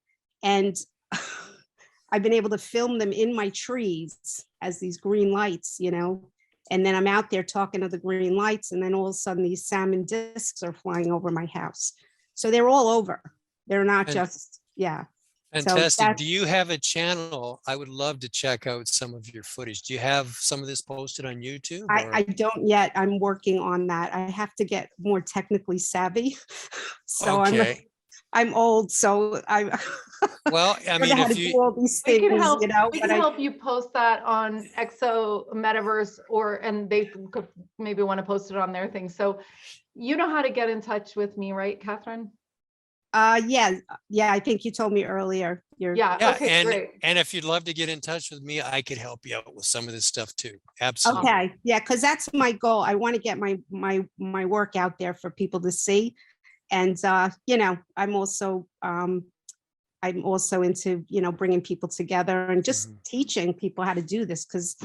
And I've been able to film them in my trees as these green lights, you know, and then I'm out there talking to the green lights, and then all of a sudden these salmon discs are flying over my house. So they're all over. They're not just, yeah. Fantastic. that's- Do you have a channel? I would love to check out some of your footage. Do you have some of this posted on YouTube? I don't yet. I'm working on that. I have to get more technically savvy. So Okay. I'm old, so I Well, I don't know mean, how to if do you, all these We things, can help, you know. we But can I, help you post that on Exo Metaverse, and they could maybe want to post it on their thing. So you know how to get in touch with me, right, Catherine? yeah, I think you told me earlier. Yeah, yeah, okay, great. and if you'd love to get in touch with me, I could help you out with some of this stuff too. Absolutely. Okay, yeah, because that's my goal. I want to get my work out there for people to see. And you know, I'm also into, you know, bringing people together and just teaching people how to do this, because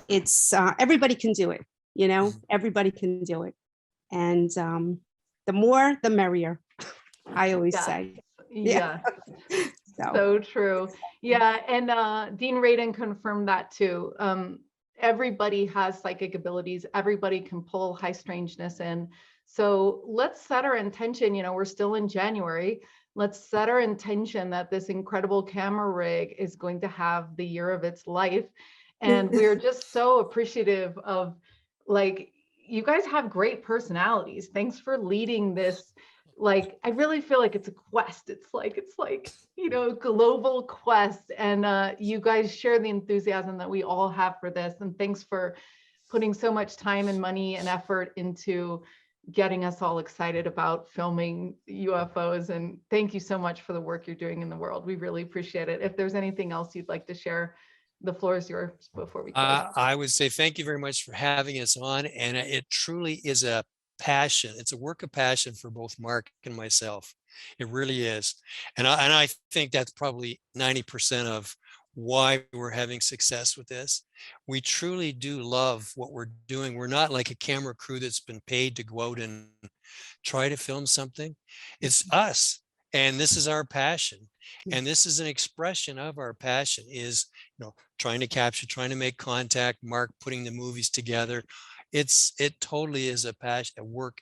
it's everybody can do it, you know, everybody can do it. And the more the merrier, I always Yeah. say. Yeah. So So true. Yeah. And Dean Radin confirmed that too. Everybody has psychic abilities. Everybody can pull high strangeness in. So let's set our intention. You know, we're still in January. Let's set our intention that this incredible camera rig is going to have the year of its life. And we're just so appreciative of, like, you guys have great personalities. Thanks for leading this. Like, I really feel like it's a quest. It's like, you know, global quest. And you guys share the enthusiasm that we all have for this. And thanks for putting so much time and money and effort into getting us all excited about filming UFOs. And thank you so much for the work you're doing in the world. We really appreciate it. If there's anything else you'd like to share, the floor is yours before we close. I would say thank you very much for having us on. And it truly is a passion. It's a work of passion for both Mark and myself. It really is. And I think that's probably 90% of why we're having success with this. We truly do love what we're doing. We're not like a camera crew that's been paid to go out and try to film something. It's us. And this is our passion. And this is an expression of our passion, is, you know, trying to capture, trying to make contact, Mark putting the movies together. It totally is a passion, a work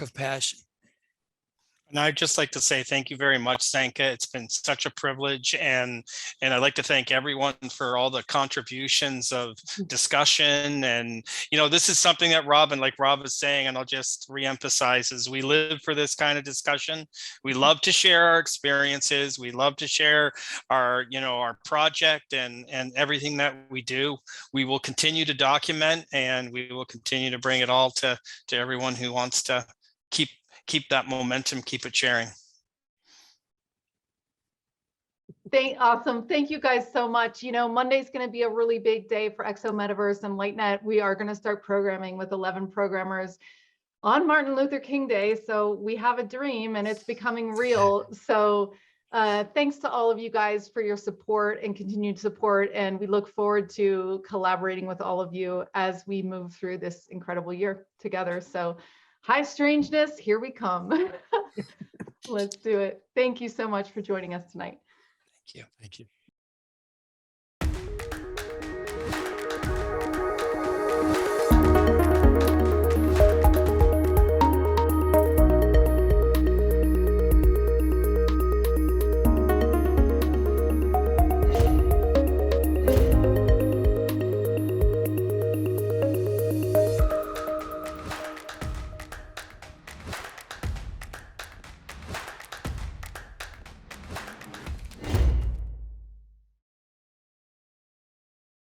of passion. And I'd just like to say thank you very much, Sanka. It's been such a privilege. And I'd like to thank everyone for all the contributions of discussion. And, you know, this is something that Robin, like Rob is saying, and I'll just reemphasize, is we live for this kind of discussion. We love to share our experiences. We love to share our, you know, our project and everything that we do. We will continue to document, and we will continue to bring it all to everyone who wants to keep that momentum, keep it sharing. Awesome. Thank you guys so much. You know, Monday's going to be a really big day for Exo Metaverse and LightNet. We are going to start programming with 11 programmers on Martin Luther King Day. So we have a dream and it's becoming real. So thanks to all of you guys for your support and continued support. And we look forward to collaborating with all of you as we move through this incredible year together. So high strangeness, here we come. Let's do it. Thank you so much for joining us tonight. Thank you. Thank you.